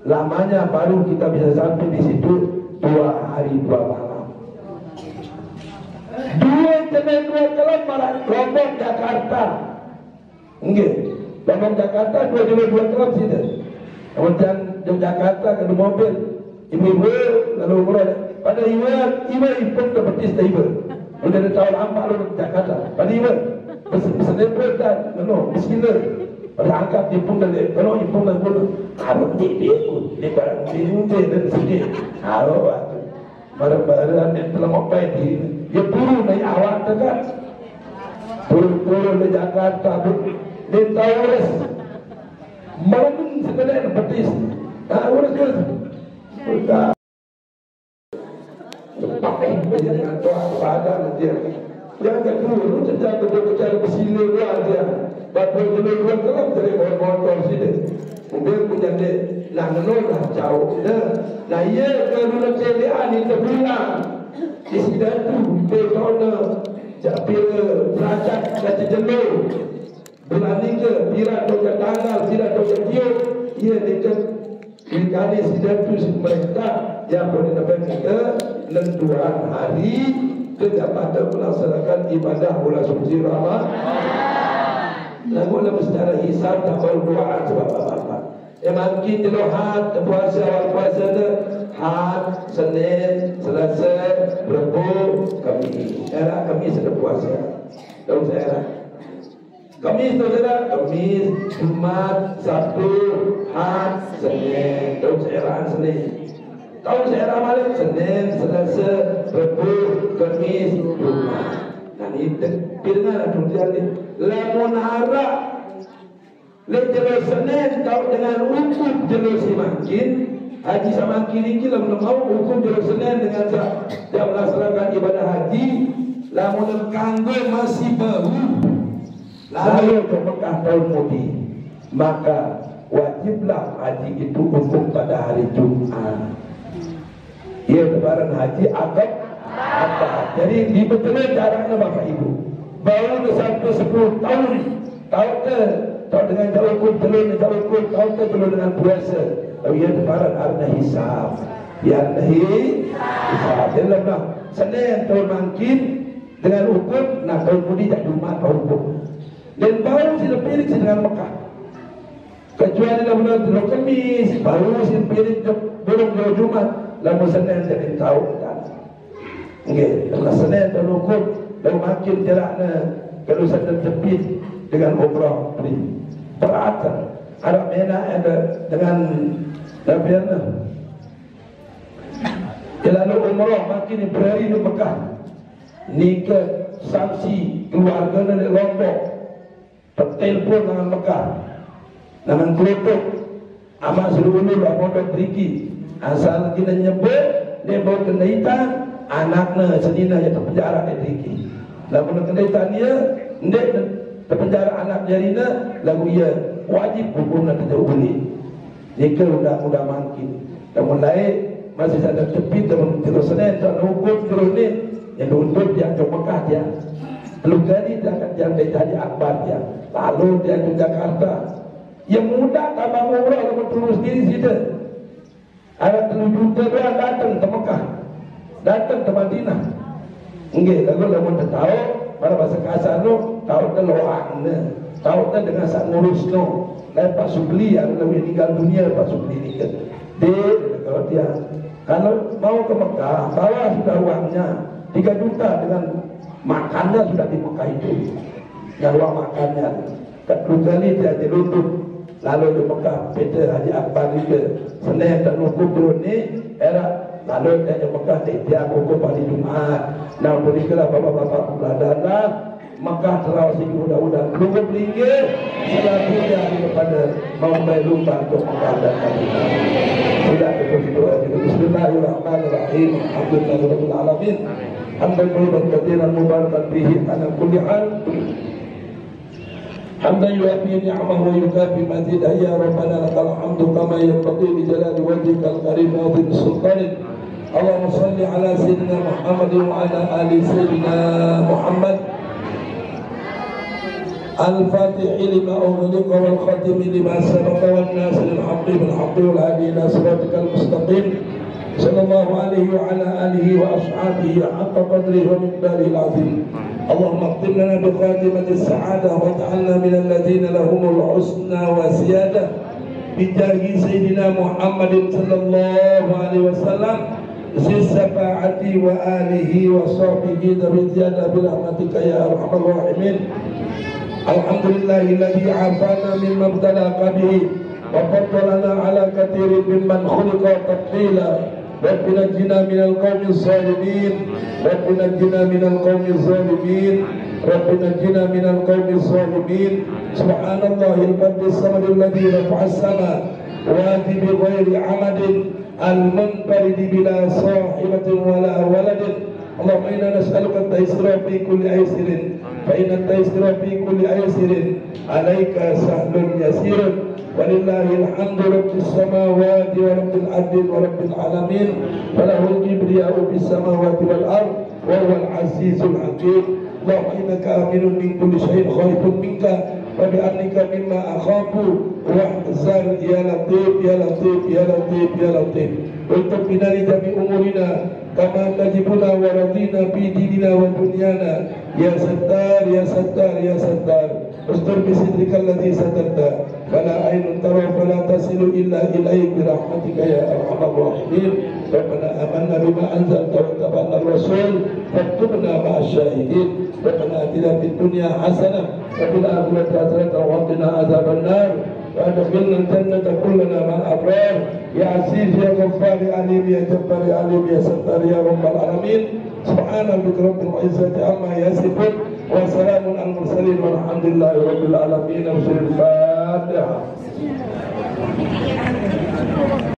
lamanya baru kita bisa sampai di situ 2 hari 2 malam. 2 kali malah Lombok Jakarta. Enggak. Lombok Jakarta 2 kali sini. Kemudian di Jakarta ke mobil. Ibu-ibu lalu murah. Pada ibu ipun kebetis dah ibu. Udah tahun 4 lalu Jakarta. Pada ibu bersenebret dan bismillah. Pada angkat ipun dari kalau ipun dan pun harus dia barang dia dan sini. Harus barang-barang yang telah mapai di dia turun dari awak tegak turun dari Jakarta di Taurus malam sebenarnya betis urus sudah jangan doa pada dia yang kedua sejak betul-betul bersila doa dia bapak dulu kelam dari motor sini mobil punya dia nak lah jauh nah ia kalau nak celian itu pulang di sini tu betona japir peracak dan jenuh berani ke pirat doja tanggal tidak doja tiup ia dekat pilkada sini tu pemerintah yang boleh dapat kita nentuan hari kedapatan melaksanakan ibadah bulan suci Ramadan lalu secara hisab tak berdoa sebab apa makin jenuhat puasa puasa Had, Senin, Selasa, Rabu, Kamis. Era Kamis ada puasa. Tahu saya. Kamis tu saya. Kamis, Jumat, Sabtu, Had, Senin. Tahu saya Senin. Tahu saya malam Senin, Selasa, Rabu, Kamis, Jumat. Nah itu dengan tu jadi lamun harap le jelas Senin tahu dengan hukum jelas semakin haji semakin ini lamun mau hukum jelas Senin dengan dia melaksanakan ibadah haji lamun kanggo masih baru lalu ke Mekah tahun mudi maka wajiblah haji itu hukum pada hari Jumat. Ia lebaran haji akad apa? Jadi dibetulkan caranya Bapak Ibu. Baru sampai 10 tahun, tahu dengan jauh ukur telur, tahu telur dengan puasa. Tapi ia lebaran arna hisab. Yang hisab. Dalam nak Senin tahun mangkin dengan ukur, nak tahun mudi tak Jumat tahun ukur. Dan baru sila pilih dengan Mekah. Kecuali dalam bulan Khamis, baru sila pilih belum jauh Jumat. Lalu Senin jadi tahu kan? Okey, kalau Senin tahun ukur, lalu makin jaraknya kalau Senin tepi dengan umrah beri perhatian. Ada mana ada dengan Nabiana. Lalu umrah makin berhari di Mekah. Nikah saksi keluarga dari Lombok. Telefon dengan Mekah. Dengan kelompok amat seluruh lapor beriki. Asal kita nyebut dia bawa kendaitan anaknya senina yang terpenjara di beriki. Lalu kendaitan dia dia terpenjara anak jarina lalu ia wajib hukumnya tidak boleh. Jika udah makin dan mulai masih ada tepi dan terus Senin dan hukum terus ni yang untuk dia ke Mekah dia belum jadi dia akan jadi akbar dia lalu dia ke Jakarta yang mudah tambah umrah kalau terus diri situ ada 7 juta orang datang ke Mekah datang ke Madinah enggak lalu tahu pada bahasa kasar tu tahu teloang tahu dengan sak ngurus tu Pak Supli yang lebih tinggal dunia Pak Supli ni kan kalau dia kalau mau ke Mekah bawa sudah uangnya 3 juta dengan makannya sudah di Mekah itu dan uang makannya kali dia dirunduk lalu di Mekah PT Haji Akbar juga Senin dan hukum turun ni era lalu dia di Mekah dia hukum hari Jumat nah berikanlah bapak-bapak peladana Mekah terawasi mudah-mudahan belum beringin selalu dia kepada membayar lupa untuk mengadakan sudah berdoa Bismillahirrahmanirrahim Alhamdulillahirabbil alamin hamdan katsiran mubarakan fihi ala kulli hal hamdan yuafi ni'amahu wa yukafi mazidah ya rabbana lakal hamdu kama yanbaghi li jalali wajhikal karim wa adhim sultanik Allahumma salli ala sayyidina Muhammad wa ala ali sayyidina Muhammad الفاتح لما أغلق والخاتم لما سبق والناصر الحق بالحق والهادي إلى صراطك المستقيم صلى الله عليه وعلى آله وأصحابه حق قدره ومقداره العظيم اللهم اختم لنا بخاتمة السعادة واجعلنا من الذين لهم الحسنى وزيادة بجاه سيدنا محمد صلى الله عليه وسلم ذي الشفاعة وآله وصحبه ذوي الزيادة برحمتك يا أرحم الراحمين Alhamdulillah alladzi afana mimma ibtalaqa bihi wa faddalana ala katsirin mimman khuliqa tafdila Rabbina najina minal qaumiz zalimin Rabbina najina minal qaumiz zalimin Rabbina najina minal qaumiz zalimin Subhanallahil qadis samadil ladzi rafa'as sama wa bi ghairi amadin al-munfarid bila sahibatin wala waladin Allahumma inna nas'aluka at-taysira fi kulli aysirin فإن التيسير في كل أيسر عليك سهل يسير ولله الحمد رب السماوات ورب الأرض ورب العالمين فله الكبرياء في السماوات والأرض وهو العزيز الحكيم اللهم إنك آمن من كل شيء خائف منك وبأنك مما أخاف واحذر يا لطيف يا لطيف يا لطيف يا لطيف والتق بنا لجميع أمورنا كما تجبنا ورضينا في ديننا ودنيانا يا ستار يا ستار يا ستار استر بسترك الذي سترت فلا عين ترى فلا تصل إلا إليك برحمتك يا أرحم الراحمين ربنا آمنا بما أنزلت واتبعنا الرسول فاكتبنا مع الشاهدين ربنا آتنا في الدنيا حسنة وفي الآخرة حسنة وقنا عذاب النار وأدخلنا الجنة كلنا مع الأبرار يا عزيز يا غفار يا عليم يا جبار يا عليم يا ستار يا رب العالمين. سبحان ربك رب العزة عما يصفون وسلام على المرسلين والحمد لله رب العالمين. الفاتحة.